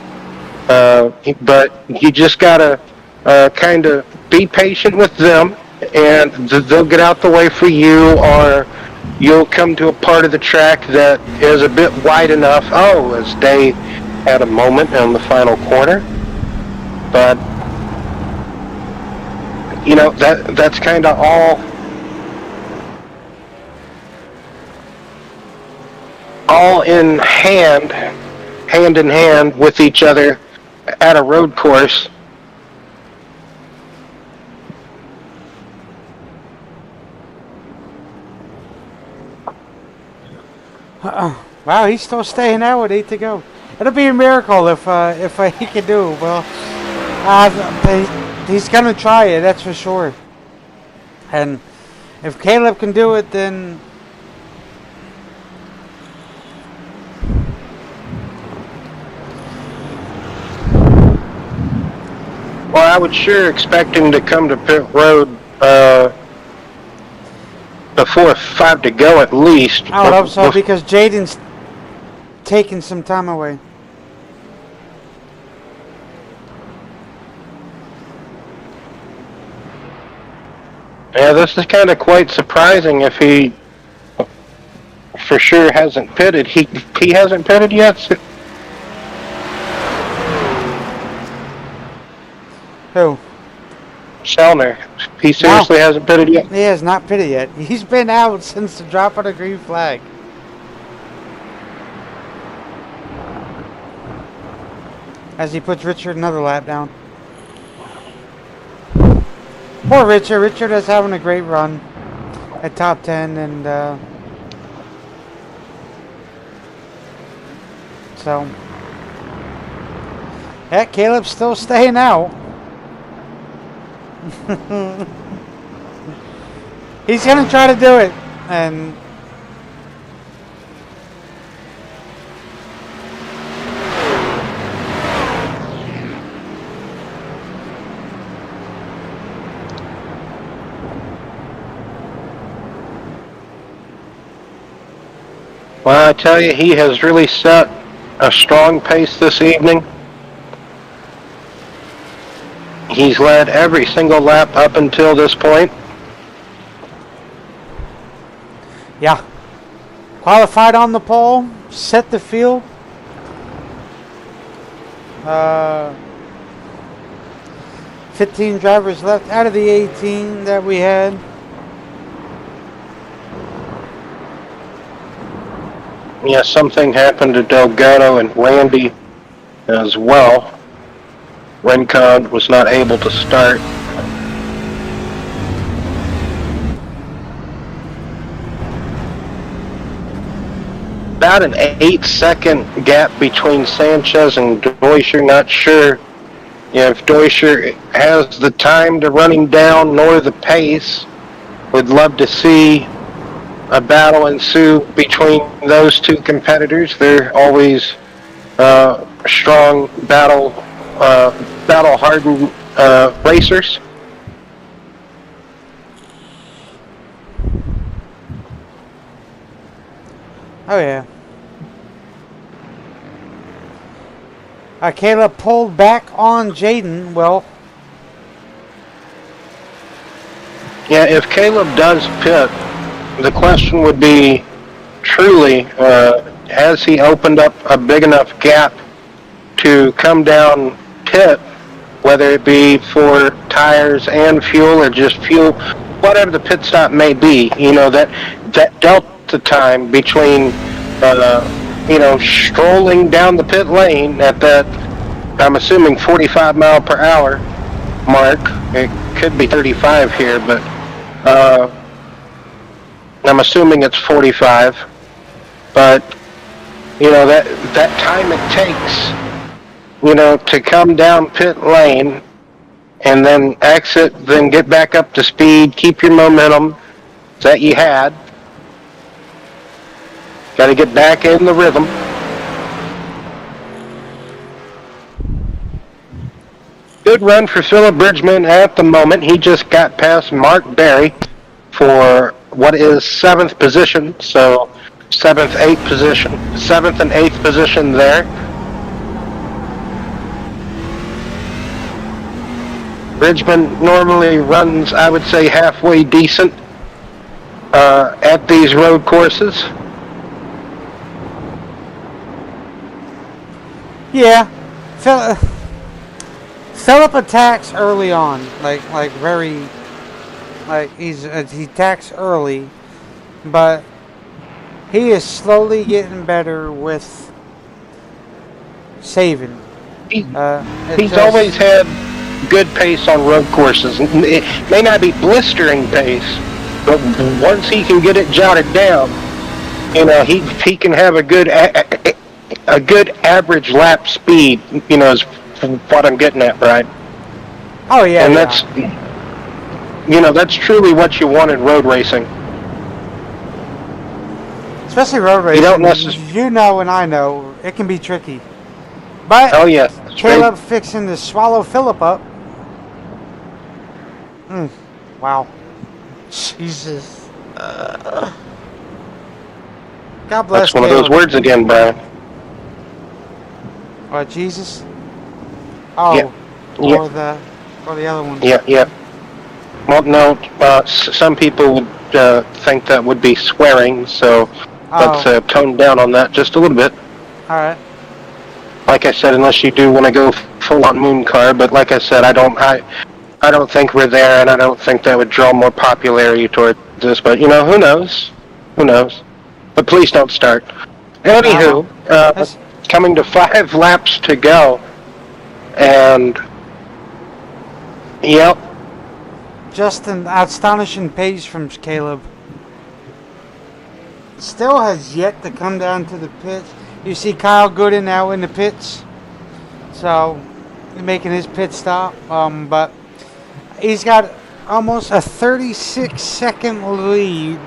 But you just gotta kind of be patient with them, and they'll get out the way for you, or you'll come to a part of the track that is a bit wide enough. Oh, as Dave had a moment in the final corner. But that's kind of all in hand in hand with each other at a road course. Wow, he's still staying out with 8 to go. It'll be a miracle if he can do it. Well, he's gonna try it, that's for sure. And if Caleb can do it, then well, I would sure expect him to come to pit road before 5 to go at least. I would hope so, because Jaden's taking some time away. Yeah, this is kind of quite surprising if he for sure hasn't pitted. He hasn't pitted yet? Who? Sellner. He seriously hasn't pitted yet? He has not pitted yet. He's been out since the drop of the green flag. As he puts Richard another lap down. Poor Richard. Richard is having a great run at top 10, and So, yeah, Caleb's still staying out. He's gonna try to do it, and Well, I tell you, he has really set a strong pace this evening. He's led every single lap up until this point. yeah, qualified on the pole, set the field. 15 drivers left out of the 18 that we had. Yeah, something happened to Delgado and Randy as well. Rincon was not able to start. About an 8-second gap between Sanchez and Deutscher. Not sure if Deutscher has the time to run him down nor the pace. Would love to see a battle ensue between those two competitors. They're always strong battle-hardened racers. Oh yeah. Caleb pulled back on Jaden. Well, yeah, if Caleb does pit, the question would be, truly, has he opened up a big enough gap to come down pit, whether it be for tires and fuel or just fuel, whatever the pit stop may be, that delta time between, strolling down the pit lane at that, I'm assuming 45 mile per hour mark. It could be 35 here, but I'm assuming it's 45. But that time it takes, to come down pit lane and then exit, then get back up to speed, keep your momentum that you had. Got to get back in the rhythm. Good run for Philip Bridgman at the moment. He just got past Mark Berry for what is 7th position. So 7th and 8th position there. Bridgman normally runs, I would say, halfway decent at these road courses. yeah. Philip attacks early on, he attacks early, but he is slowly getting better with saving. He's always had good pace on road courses. It may not be blistering pace, but once he can get it jotted down, he can have a good average lap speed. Is what I'm getting at, right? Oh yeah, and that's truly what you want in road racing. Especially road racing. And I know it can be tricky. But oh yeah, Caleb fixing to swallow Philip up. Wow. Jesus. God bless. That's one Caleb. of those words again, Brian. What, Jesus? Oh, yeah. or the other one. Yeah. Well, no. Some people would think that would be swearing, so let's tone down on that just a little bit. All right. Like I said, unless you do want to go full on moon car, but like I said, I don't think we're there, and I don't think that would draw more popularity toward this. But who knows? Who knows? But please don't start. Anywho, coming to 5 laps to go, and yep. Just an astonishing pace from Caleb. Still has yet to come down to the pits. You see Kyle Gooden now in the pits, so making his pit stop. But he's got almost a 36-second lead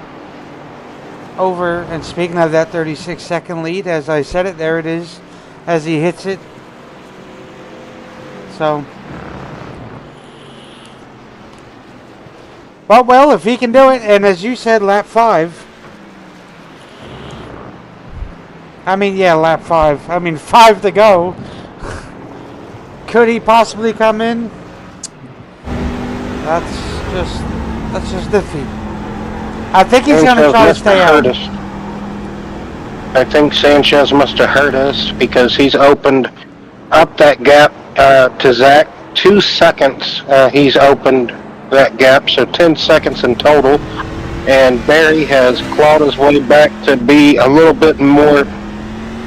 over. And speaking of that 36-second lead, as I said it, there it is, as he hits it. So, well, if he can do it, and as you said, lap 5. Lap 5. 5 to go. Could he possibly come in? That's just iffy. I think he's going to try to stay out. I think Sanchez must have hurt us because he's opened up that gap to Zach. 2 seconds he's opened that gap, so 10 seconds in total. And Barry has clawed his way back to be a little bit more,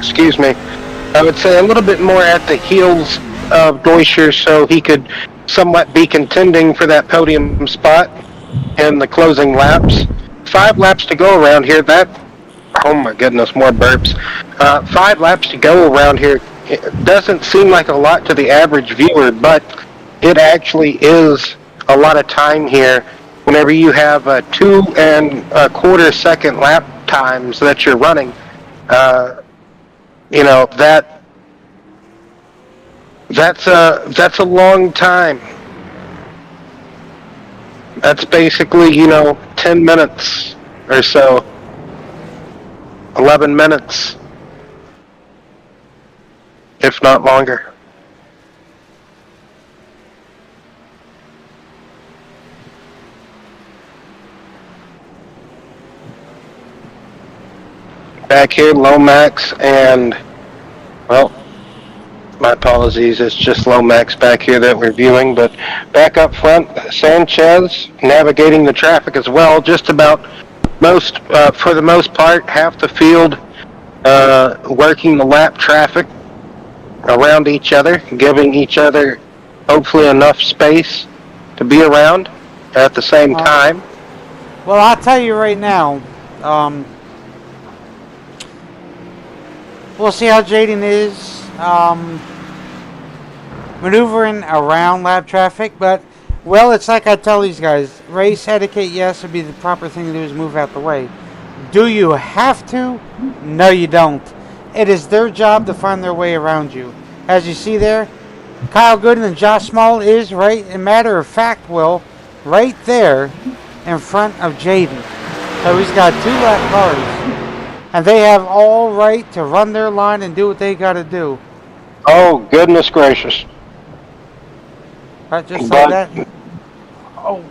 I would say a little bit more at the heels of Deutscher, so he could somewhat be contending for that podium spot in the closing laps. 5 laps to go around here. Oh my goodness, more burps. 5 laps to go around here. It doesn't seem like a lot to the average viewer, but it actually is a lot of time here whenever you have 2 1/4 second lap times that you're running. That's a long time. That's basically 10 minutes or so, 11 minutes, if not longer. Back here, Lomax and, well, my apologies, it's just Lomax back here that we're viewing, but back up front, Sanchez navigating the traffic as well, just about for the most part, half the field working the lap traffic around each other, giving each other hopefully enough space to be around at the same time. Well, I'll tell you right now, we'll see how Jaden is maneuvering around lap traffic, but, well, it's like I tell these guys, race etiquette, yes, would be the proper thing to do is move out the way. Do you have to? No, you don't. It is their job to find their way around you. As you see there, Kyle Gooden and Josh Small is right, a matter of fact, Will, right there in front of Jaden. So he's got 2 lap cars. And they have all right to run their line and do what they got to do. Oh, goodness gracious. Right, just like that. Oh.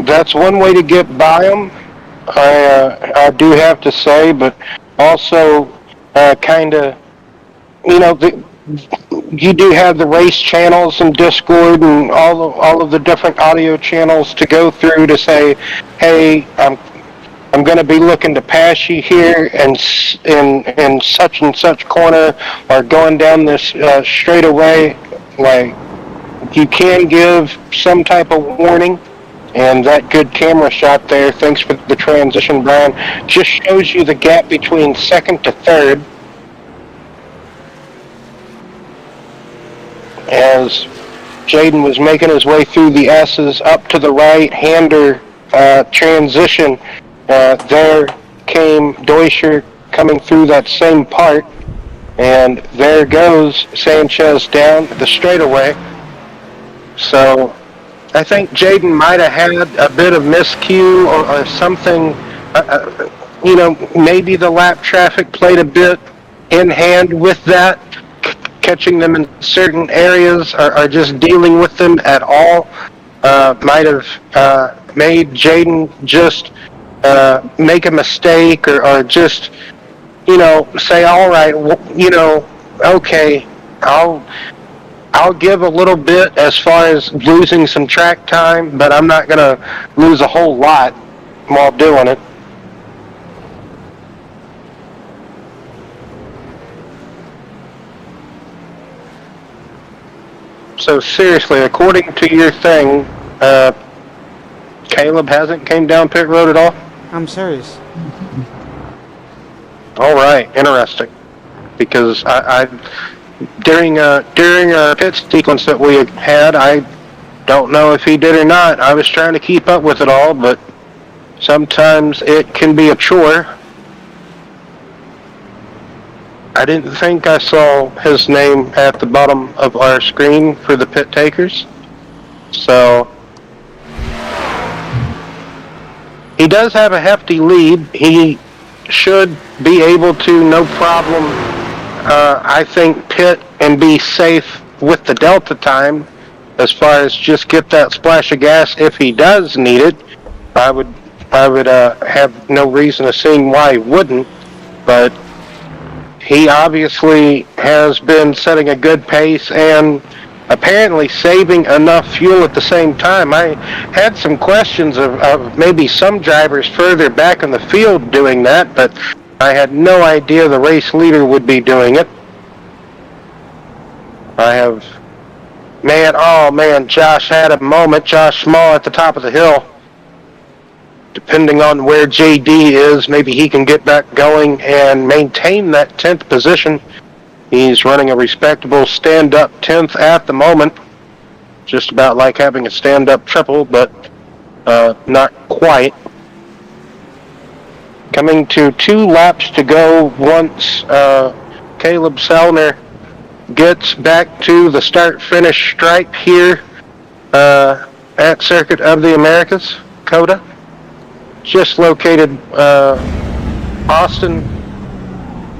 That's one way to get by them, I do have to say, but also kind of, you do have the race channels and Discord and all of the different audio channels to go through to say, hey, I'm going to be looking to pass you here and in such and such corner, or going down this straightaway. Like, you can give some type of warning, and that good camera shot there, thanks for the transition, Brian, just shows you the gap between second to third. As Jaden was making his way through the S's up to the right-hander transition, there came Deutscher coming through that same part, and there goes Sanchez down the straightaway. So I think Jaden might have had a bit of miscue or something. Maybe the lap traffic played a bit in hand with that, catching them in certain areas or just dealing with them at all. Might have made Jaden just make a mistake or just, say, all right, okay, I'll give a little bit as far as losing some track time, but I'm not going to lose a whole lot while doing it. So seriously, according to your thing, Caleb hasn't came down pit road at all? I'm serious. All right, interesting. Because I during a pit sequence that we had, I don't know if he did or not. I was trying to keep up with it all, but sometimes it can be a chore. I didn't think I saw his name at the bottom of our screen for the pit takers. So he does have a hefty lead. He should be able to, no problem, I think, pit and be safe with the delta time as far as just get that splash of gas if he does need it. I would have no reason to see why he wouldn't, but he obviously has been setting a good pace and apparently saving enough fuel at the same time. I had some questions of maybe some drivers further back in the field doing that, but I had no idea the race leader would be doing it. Josh had a moment. Josh Small at the top of the hill. Depending on where JD is, maybe he can get back going and maintain that 10th position. He's running a respectable stand-up 10th at the moment. Just about like having a stand-up triple, but not quite. Coming to 2 laps to go once Caleb Sellner gets back to the start-finish stripe here at Circuit of the Americas, COTA. Just located Austin,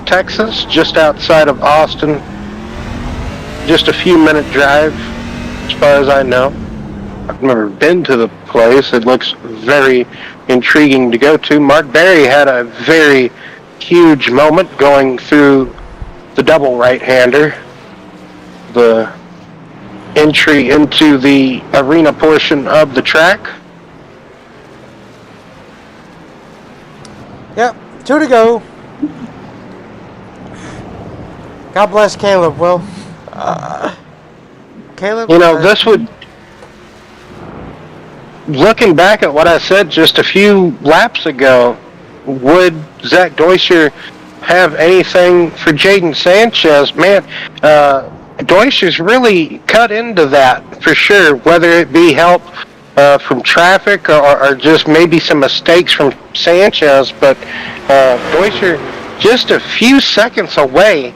Texas, just outside of Austin. Just a few minute drive, as far as I know. I've never been to the place. It looks very intriguing to go to. Mark Berry had a very huge moment going through the double right-hander. The entry into the arena portion of the track. Yep, 2 to go. God bless Caleb. Well, Caleb. This would. Looking back at what I said just a few laps ago, would Zach Deuscher have anything for Jaden Sanchez? Man, Deuscher's really cut into that for sure, whether it be help from traffic or just maybe some mistakes from Sanchez, but Deuscher just a few seconds away,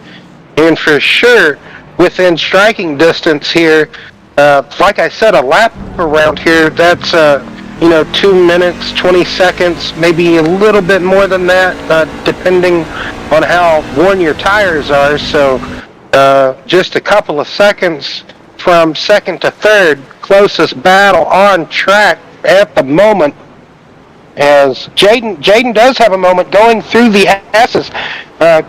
and for sure within striking distance here. Like I said, a lap around here, that's 2 minutes, 20 seconds, maybe a little bit more than that, depending on how worn your tires are. So just a couple of seconds from second to third, closest battle on track at the moment. As Jaden does have a moment going through the S's.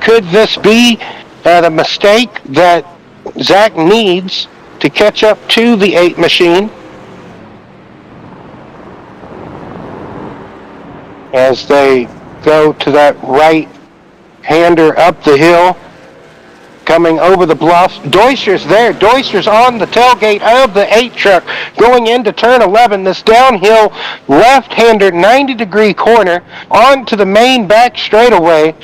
Could this be the mistake that Zach needs to catch up to the 8 machine? As they go to that right-hander up the hill, coming over the bluff. Deuscher's there. Deuscher's on the tailgate of the 8 truck going into turn 11. This downhill left-hander 90-degree corner onto the main back straightaway.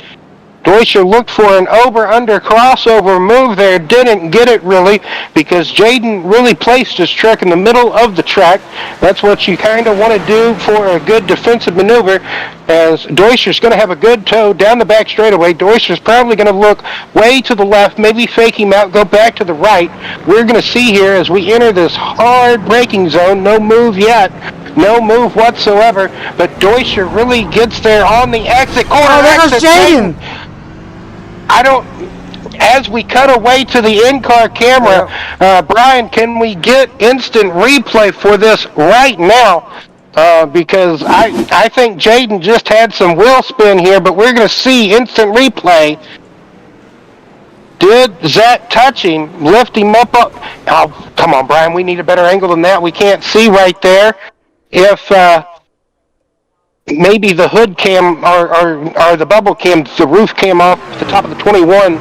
Deuscher looked for an over-under crossover move there, didn't get it really, because Jaden really placed his truck in the middle of the track. That's what you kind of want to do for a good defensive maneuver, as Deuscher's going to have a good toe down the back straightaway. Deuscher's probably going to look way to the left, maybe fake him out, go back to the right. We're going to see here as we enter this hard braking zone, no move yet. No move whatsoever, but Deuscher really gets there on the exit corner. Oh, there goes Jaden! As we cut away to the in-car camera, Brian, can we get instant replay for this right now? Because I think Jaden just had some wheel spin here, but we're going to see instant replay. Did Zach touch him, lift him up? Oh, come on, Brian, we need a better angle than that. We can't see right there. If maybe the hood cam or the bubble cam, the roof cam off the top of the 21.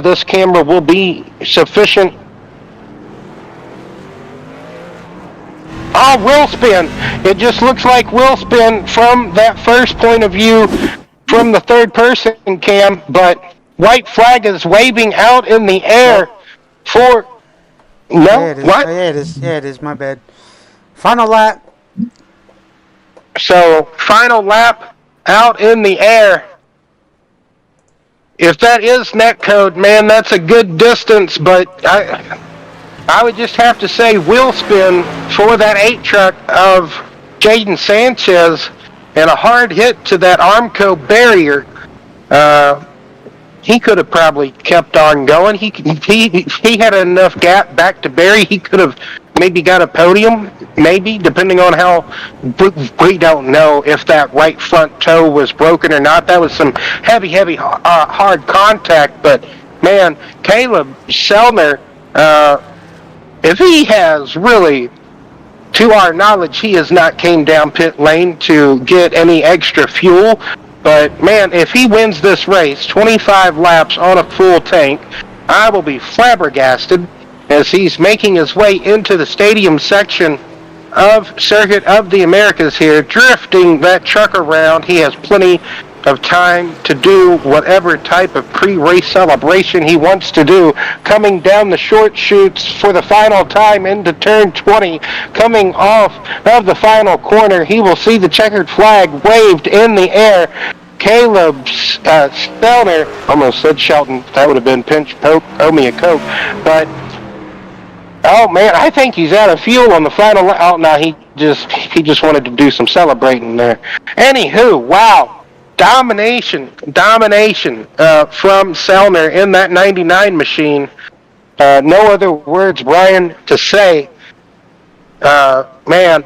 This camera will be sufficient. Oh, wheel spin. It just looks like wheel spin from that first point of view from the third person cam, but white flag is waving out in the Oh, air for no yeah, it is. what? Oh, yeah, it is. Yeah, it is. My bad. Final lap. So final lap out in the air. If that is net code, man, that's a good distance, but I would just have to say wheel spin for that 8 truck of Jaden Sanchez and a hard hit to that Armco barrier. Uh, he could have probably kept on going. He had enough gap back to Barry. He could have maybe got a podium, maybe, depending on how. We don't know if that right front toe was broken or not. That was some heavy, hard contact. But man, Caleb Sellner, if he has really, to our knowledge, he has not came down pit lane to get any extra fuel. But man, if he wins this race, 25 laps on a full tank, I will be flabbergasted as he's making his way into the stadium section of Circuit of the Americas here, drifting that truck around. He has plenty of time to do whatever type of pre-race celebration he wants to do, coming down the short chutes for the final time into turn 20, coming off of the final corner. He will see the checkered flag waved in the air. Caleb Stelner, almost said Shelton, that would have been pinch poke, owe me a Coke, but oh man, I think he's out of fuel on the final. Oh no, he just wanted to do some celebrating there. Anywho, wow, domination from Sellner in that 99 machine. No other words, Brian, to say. Man,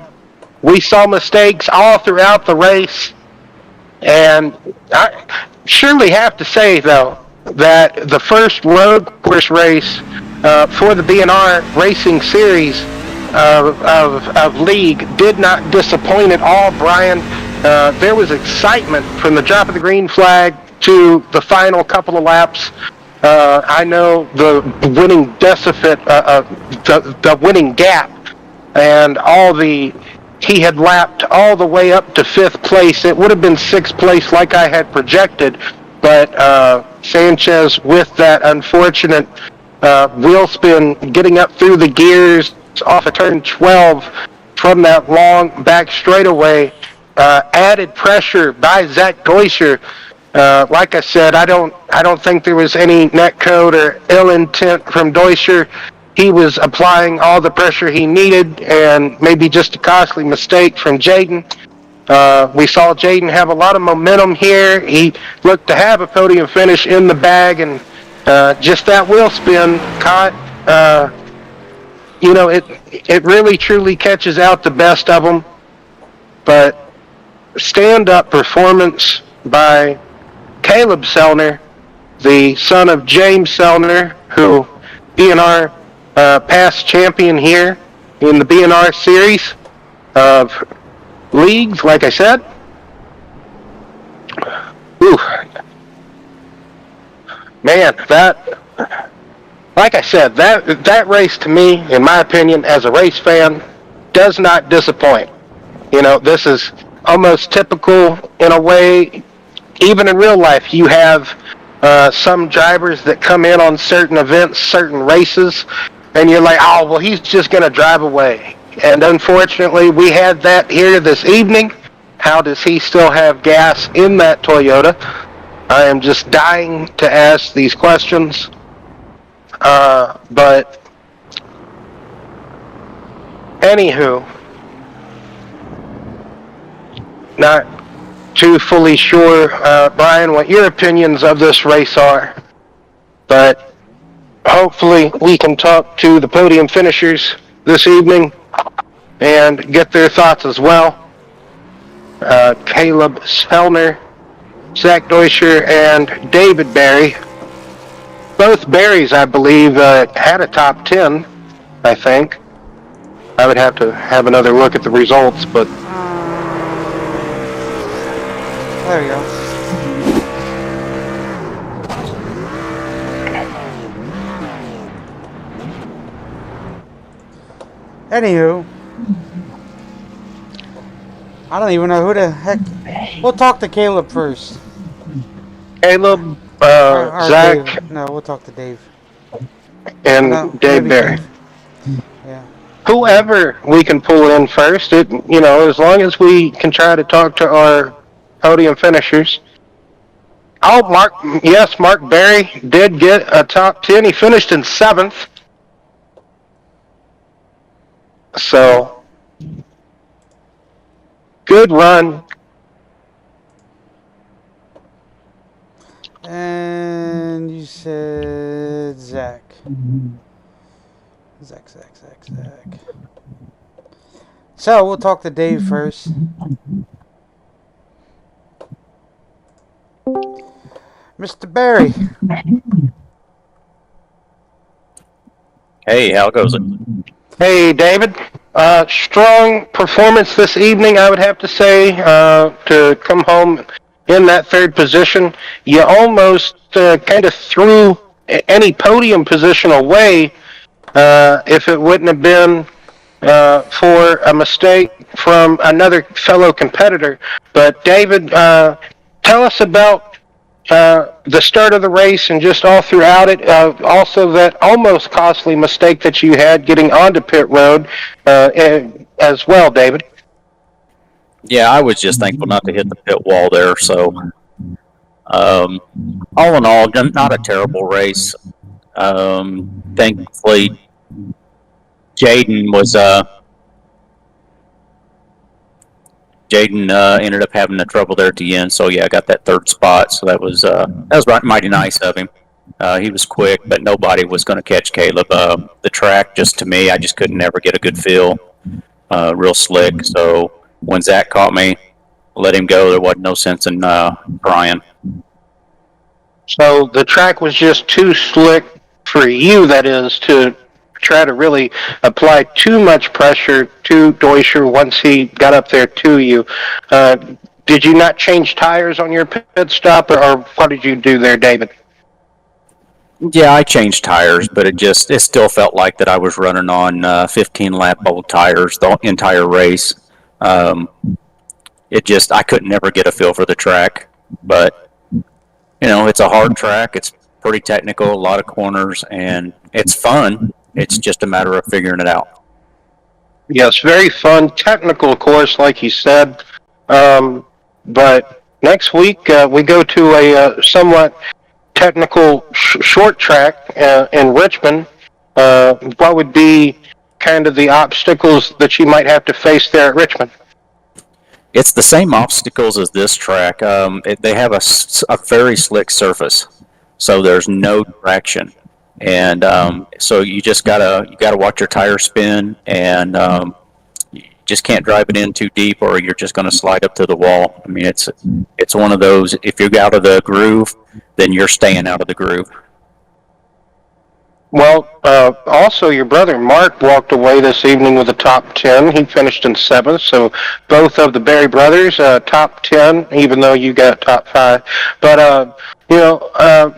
we saw mistakes all throughout the race, and I surely have to say though that the first road course race for the BNR Racing Series of League did not disappoint at all, Brian. There was excitement from the drop of the green flag to the final couple of laps. I know the winning deficit, the winning gap, and he had lapped all the way up to 5th place. It would have been 6th place like I had projected, but Sanchez with that unfortunate wheel spin, getting up through the gears off of turn 12 from that long back straightaway, added pressure by Zach Deutscher. Like I said, I don't think there was any net code or ill intent from Deutscher. He was applying all the pressure he needed, and maybe just a costly mistake from Jaden. We saw Jaden have a lot of momentum here. He looked to have a podium finish in the bag, and just that wheel spin caught. It really truly catches out the best of them. But stand-up performance by Caleb Sellner, the son of James Sellner, who BNR past champion here in the BNR series of leagues, like I said. Ooh. Man, like I said, that race to me, in my opinion, as a race fan, does not disappoint. You know, this is almost typical in a way. Even in real life, you have some drivers that come in on certain events, certain races, and you're like, oh, well, he's just going to drive away. And unfortunately, we had that here this evening. How does he still have gas in that Toyota? I am just dying to ask these questions. But anywho, not too fully sure, Brian, what your opinions of this race are. But hopefully we can talk to the podium finishers this evening and get their thoughts as well. Caleb Sellner, Zach Deutscher, and David Barry. Both Barrys, I believe, had a top 10, I think. I would have to have another look at the results, but... There we go. Anywho, I don't even know who the heck. We'll talk to Caleb first. Caleb, Or Dave. Zach, No, we'll talk to Dave. Oh, no, and Dave maybe Berry. Dave. Yeah. Whoever we can pull in first, as long as we can try to talk to our podium finishers. Oh, Mark Berry did get a top 10. He finished in 7th. Yeah. So, good run. And you said Zach. Zach. So we'll talk to Dave first. Mr. Barry. Hey, how goes it? Hey, David. Strong performance this evening, I would have to say, to come home in that third position. You almost kind of threw any podium position away if it wouldn't have been for a mistake from another fellow competitor. But, David, tell us about the start of the race and just all throughout it. Also, that almost costly mistake that you had getting onto pit road as well, David. Yeah, I was just thankful not to hit the pit wall there. So, um, all in all, not a terrible race. Thankfully, Jaden was Jaden ended up having the trouble there at the end. So yeah, I got that third spot. So that was mighty nice of him. He was quick, but nobody was going to catch Caleb. The track, just to me, I just couldn't never get a good feel. Real slick. So when Zach caught me, let him go. There wasn't no sense in trying. So the track was just too slick for you, that is, to try to really apply too much pressure to Deutscher once he got up there to you. Did you not change tires on your pit stop, or what did you do there, David? Yeah, I changed tires, but it still felt like that I was running on 15 lap old tires the entire race. I could never get a feel for the track, but it's a hard track. It's pretty technical, a lot of corners, and it's fun. It's just a matter of figuring it out. Yes, very fun, technical course, like you said. But next week we go to a somewhat technical short track in Richmond. What would be kind of the obstacles that you might have to face there at Richmond? It's the same obstacles as this track. They have a very slick surface, so there's no traction, and so you gotta watch your tires spin, and you just can't drive it in too deep, or you're just gonna slide up to the wall. I mean, it's one of those. If you're out of the groove, then you're staying out of the groove. Well, also your brother Mark walked away this evening with a top 10. He finished in 7th, so both of the Berry brothers top 10, even though you got top 5. But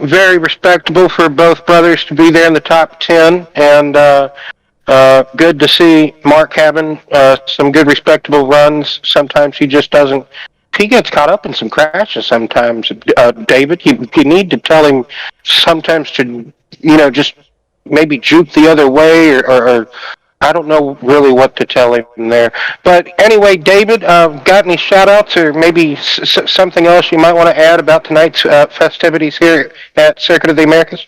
very respectable for both brothers to be there in the top 10, and good to see Mark having some good respectable runs. Sometimes he just doesn't. He gets caught up in some crashes sometimes. David, you need to tell him sometimes to just maybe juke the other way, or I don't know really what to tell him there. But anyway, David, got any shout-outs or maybe something else you might want to add about tonight's festivities here at Circuit of the Americas?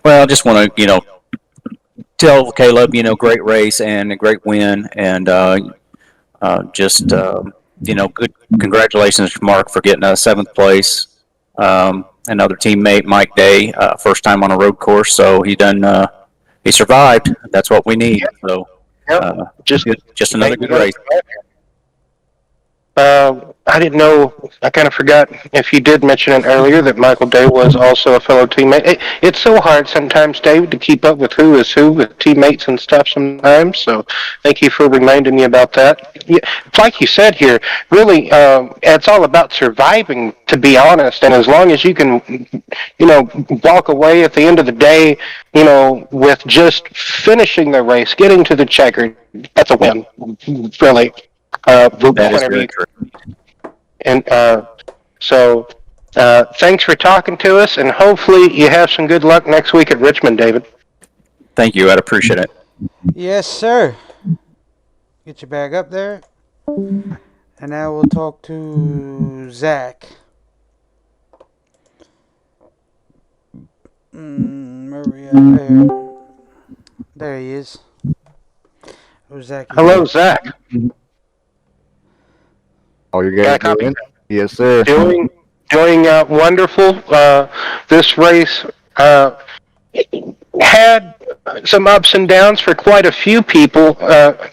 Well, I just want to tell Caleb, great race and a great win, and good congratulations to Mark for getting a 7th place. Another teammate, Mike Day, first time on a road course, so he survived. That's what we need. So, just another good race. I didn't know. I kind of forgot if you did mention it earlier that Michael Day was also a fellow teammate. It's so hard sometimes, David, to keep up with who is who with teammates and stuff sometimes. So thank you for reminding me about that. Yeah, like you said here, really, it's all about surviving, to be honest. And as long as you can, walk away at the end of the day, with just finishing the race, getting to the checker, that's a win, really. That is whenever very you true. and so. Thanks for talking to us, and hopefully you have some good luck next week at Richmond, David. Thank you. I'd appreciate it. Yes, sir. Get your bag up there. And now we'll talk to Zach. Where are we at? There. There he is. Oh, Zach, you Hello, there? Zach. How you Got guys a copy? doing? Yes, sir. Doing wonderful. This race had some ups and downs for quite a few people.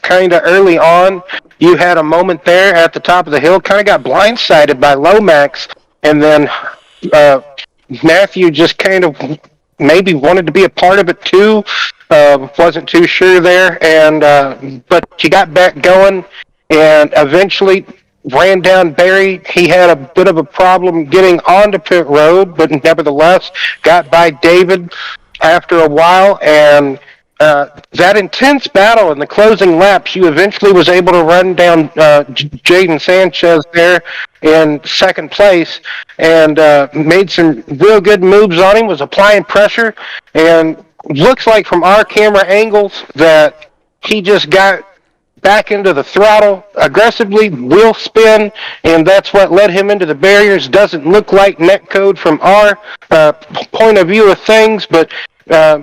Kind of early on, you had a moment there at the top of the hill. Kind of got blindsided by Lomax, and then uh, Matthew just kind of maybe wanted to be a part of it too. Wasn't too sure there, and but you got back going, and eventually ran down Barry. He had a bit of a problem getting onto pit road, but nevertheless got by David after a while, and that intense battle in the closing laps, you eventually was able to run down Jaden Sanchez there in second place, and made some real good moves on him, was applying pressure, and looks like from our camera angles that he just got back into the throttle aggressively, wheel spin, and that's what led him into the barriers. Doesn't look like net code from our point of view of things, but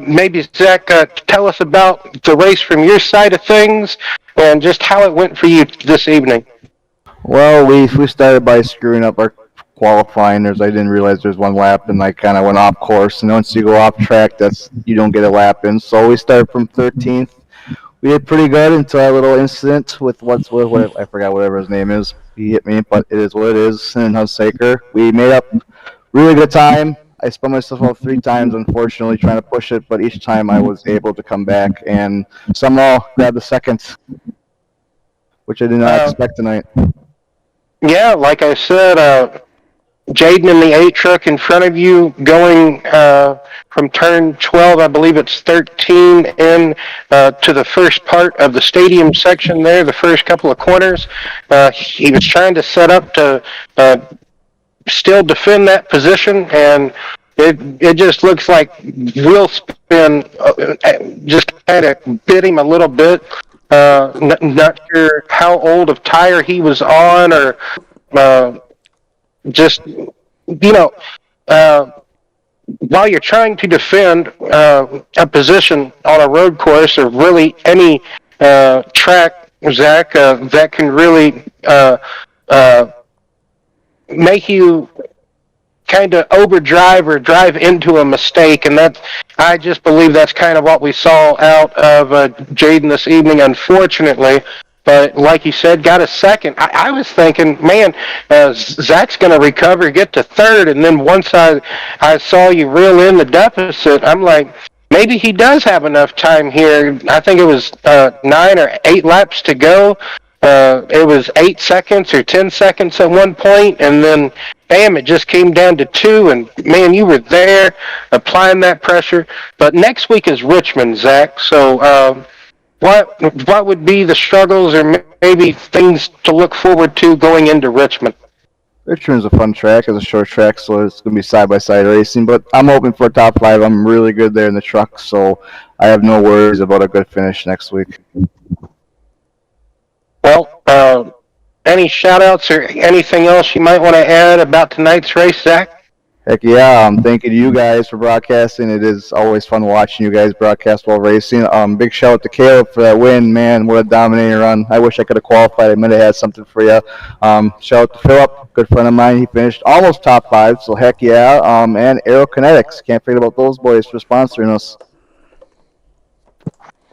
maybe Zach, tell us about the race from your side of things and just how it went for you this evening. Well, we started by screwing up our qualifying. I didn't realize there's one lap, and I kind of went off course. And once you go off track, that's you don't get a lap in. So we started from 13th. We did pretty good until that little incident with what I forgot whatever his name is. He hit me, but it is what it is. And Hunsaker, we made up really good time. I spun myself out 3 times, unfortunately, trying to push it, but each time I was able to come back and somehow grab the second, which I did not expect tonight. Yeah, like I said, Jaden in the 8 truck in front of you going from turn 12, I believe it's 13, in to the first part of the stadium section there, the first couple of corners. He was trying to set up to still defend that position, and it just looks like wheel spin just kind of bit him a little bit. Not sure how old of tire he was on, or just uh, while you're trying to defend a position on a road course or really any track, Zach, that can really make you kind of overdrive or drive into a mistake, and I just believe that's kind of what we saw out of Jaden this evening, unfortunately. But like you said, got a second. I was thinking, man, Zach's going to recover, get to third, and then once I saw you reel in the deficit, I'm like, maybe he does have enough time here. I think it was 9 or 8 laps to go. It was 8 seconds or 10 seconds at one point, and then bam, it just came down to 2, and man, you were there applying that pressure. But next week is Richmond, Zach, so what would be the struggles or maybe things to look forward to going into Richmond? Richmond's a fun track. It's a short track, so it's going to be side-by-side racing. But I'm hoping for a top 5. I'm really good there in the truck, so I have no worries about a good finish next week. Well, any shout-outs or anything else you might want to add about tonight's race, Zach? Heck yeah, I'm thanking you guys for broadcasting. It is always fun watching you guys broadcast while racing. Big shout out to Caleb for that win, man. What a dominating run. I wish I could have qualified. I might have had something for you. Shout out to Philip, good friend of mine. He finished almost top 5, so heck yeah. And Aero Kinetics, can't forget about those boys for sponsoring us.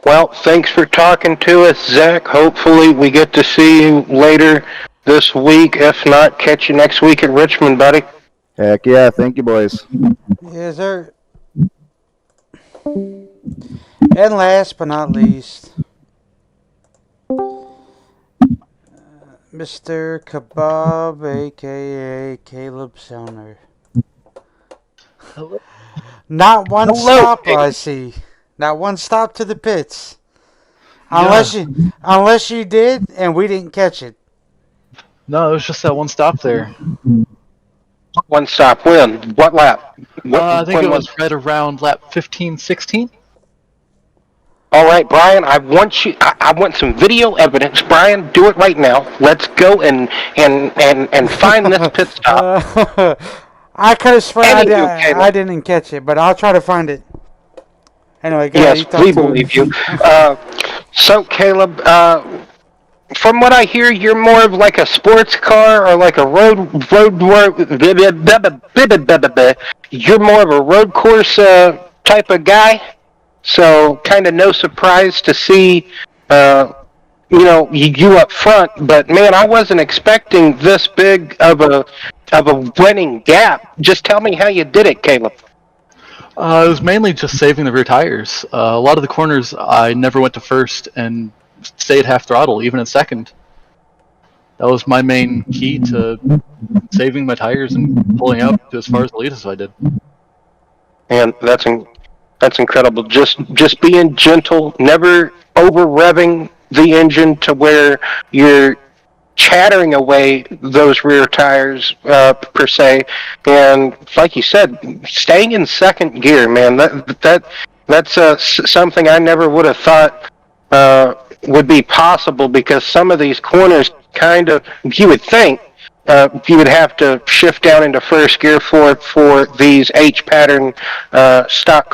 Well, thanks for talking to us, Zach. Hopefully we get to see you later this week. If not, catch you next week at Richmond, buddy. Heck yeah, thank you, boys. Yes, sir. And last but not least, Mr. Kebab, a.k.a. Caleb Selner. Hello. Not one Hello, stop, Caleb. I see. Not one stop to the pits. Unless you did, and we didn't catch it. No, it was just that one stop there. One stop win. What lap? I think When it was right around lap 15, 16. All right, Brian. I want you. I want some video evidence. Brian, do it right now. Let's go and find this pit stop. I could have sworn Anywho, I Caleb. didn't catch it, but I'll try to find it. Anyway, go ahead. Yes, You talk we to him. believe you. So, Caleb, from what I hear, you're more of like a sports car or like a you're more of a road course type of guy. So, kind of no surprise to see, you up front. But man, I wasn't expecting this big of a winning gap. Just tell me how you did it, Caleb. It was mainly just saving the rear tires. A lot of the corners, I never went to first and stayed half throttle, even in second. That was my main key to saving my tires and pulling up to as far as the lead as I did. And that's incredible. Just being gentle, never over revving the engine to where you're chattering away those rear tires per se, and like you said, staying in second gear, man. That's something I never would have thought would be possible, because some of these corners, kind of, you would think you would have to shift down into first gear for these H pattern stock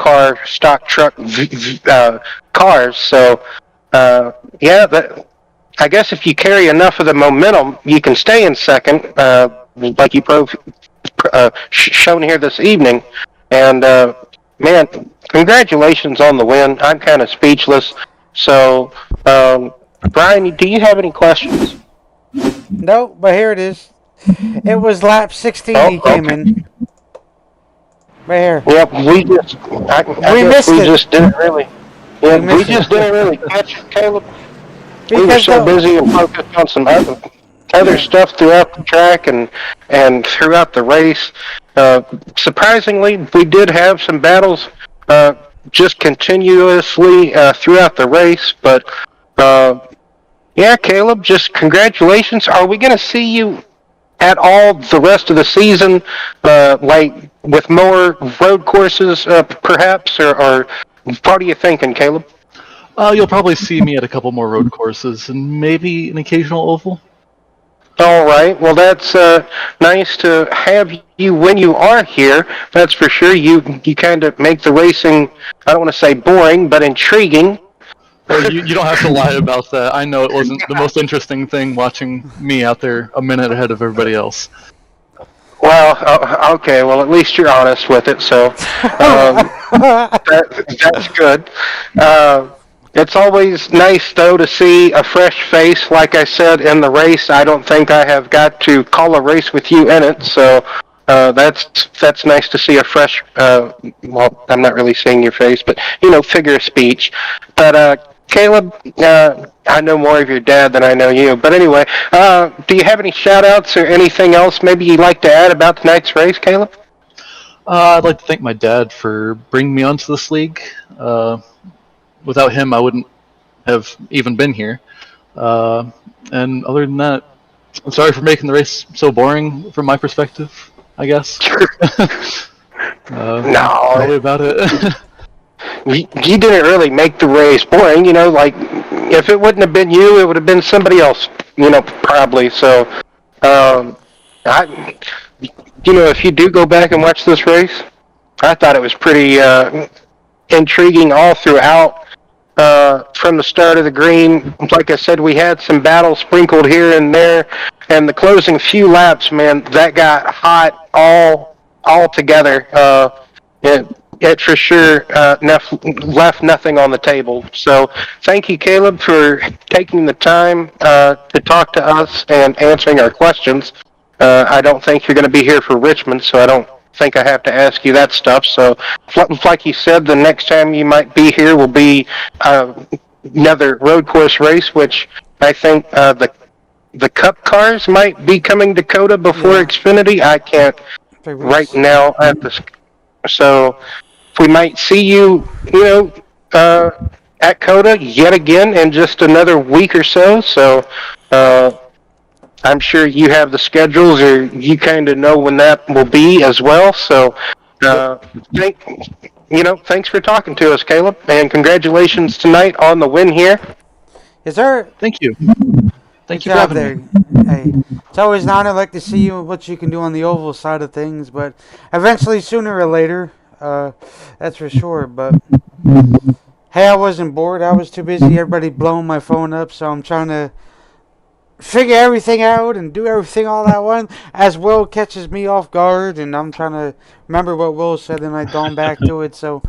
truck cars. So yeah, I guess if you carry enough of the momentum, you can stay in second, like you shown here this evening. And man, congratulations on the win. I'm kind of speechless. So, Brian, do you have any questions? No, but here it is. It was lap 16 Oh, he came okay. in. Right here. Yep, I guess missed we it. just didn't really. Yeah, We we missed just it. didn't really catch it, Caleb. We were Because so the- busy and focused on some other Yeah. stuff throughout the track and throughout the race. Surprisingly, we did have some battles just continuously throughout the race. But yeah, Caleb, just congratulations. Are we going to see you at all the rest of the season, like with more road courses, perhaps, or what are you thinking, Caleb? You'll probably see me at a couple more road courses and maybe an occasional oval. All right. Well, that's nice to have you when you are here. That's for sure. You kind of make the racing, I don't want to say boring, but intriguing. Well, you don't have to lie about that. I know it wasn't the most interesting thing watching me out there a minute ahead of everybody else. Well, okay. Well, at least you're honest with it, so that's good. It's always nice, though, to see a fresh face. Like I said, in the race, I don't think I have got to call a race with you in it, so that's nice to see a fresh. Well, I'm not really seeing your face, but figure of speech. But Caleb, I know more of your dad than I know you. But anyway, do you have any shout-outs or anything else maybe you'd like to add about tonight's race, Caleb? I'd like to thank my dad for bringing me onto this league. Without him, I wouldn't have even been here. And other than that, I'm sorry for making the race so boring from my perspective, I guess. No. Probably about it. You didn't really make the race boring, like, if it wouldn't have been you, it would have been somebody else, probably. So, if you do go back and watch this race, I thought it was pretty intriguing all throughout. From the start of the green, like I said, we had some battles sprinkled here and there, and the closing few laps, man, that got hot all together. It for sure left nothing on the table. So thank you, Caleb, for taking the time to talk to us and answering our questions. I don't think you're going to be here for Richmond, so I don't think I have to ask you that stuff. So like you said, the next time you might be here will be another road course race, which I think the Cup cars might be coming to COTA before Xfinity. I can't right now at the. So we might see you, at COTA yet again in just another week or so. So I'm sure you have the schedules, or you kind of know when that will be as well. So, thank thanks for talking to us, Caleb, and congratulations tonight on the win here. Yes, sir. Thank you. Good Thank you for job having me. there. Hey, it's always an honor. Like to see you what you can do on the oval side of things, but eventually, sooner or later, that's for sure. But hey, I wasn't bored. I was too busy. Everybody blowing my phone up, so I'm trying to figure everything out and do everything all at once. As Will catches me off guard, and I'm trying to remember what Will said, and I gone back to it. So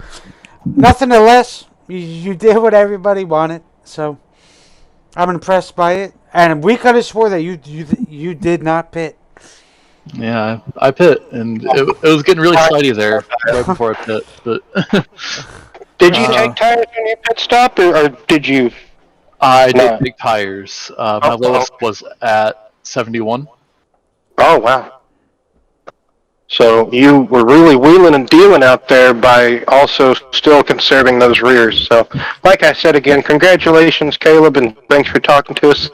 nothing less. You did what everybody wanted. So I'm impressed by it. And we could have swore that you did not pit. Yeah, I pit, and it was getting really slighty there right before I pit. But Did you Percent. take tires on your pit stop, or did you? I did No. take tires. My lowest was at 71. Oh wow! So you were really wheeling and dealing out there by also still conserving those rears. So, like I said again, congratulations, Caleb, and thanks for talking to us.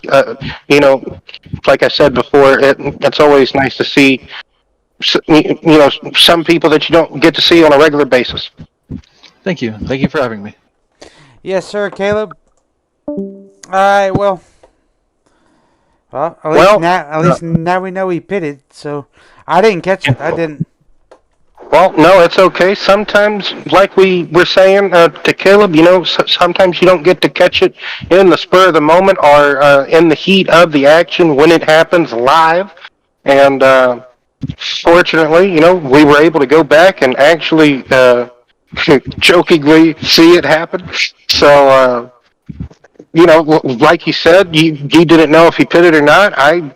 Like I said before, it's always nice to see, some people that you don't get to see on a regular basis. Thank you. Thank you for having me. Yes, sir, Caleb. All right. Well, Well, at least now we know he pitted. So I didn't catch it. I didn't. Well, no, it's okay. Sometimes, like we were saying to Caleb, sometimes you don't get to catch it in the spur of the moment or in the heat of the action when it happens live. And fortunately, we were able to go back and actually jokingly see it happen. So, like you said, you didn't know if he pitted or not. I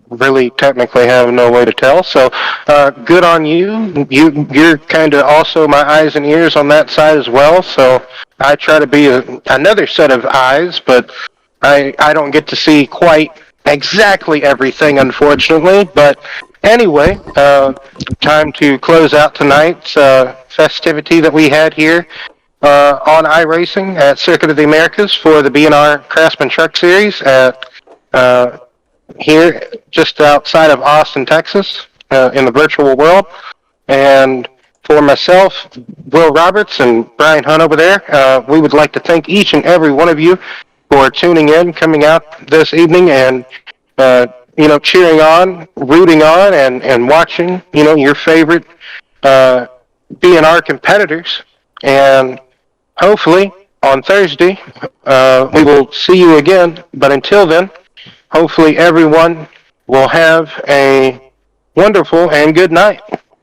really technically have no way to tell. So good on you. You're kind of also my eyes and ears on that side as well. So I try to be another set of eyes, but I don't get to see quite exactly everything, unfortunately. But anyway, time to close out tonight's festivity that we had here on iRacing at Circuit of the Americas for the BNR Craftsman Truck Series at here just outside of Austin, Texas, in the virtual world. And for myself, Will Roberts, and Brian Hunt over there, we would like to thank each and every one of you for tuning in, coming out this evening, and cheering on, rooting on, and watching your favorite BNR competitors. And hopefully on Thursday we will see you again. But until then, hopefully everyone will have a wonderful and good night.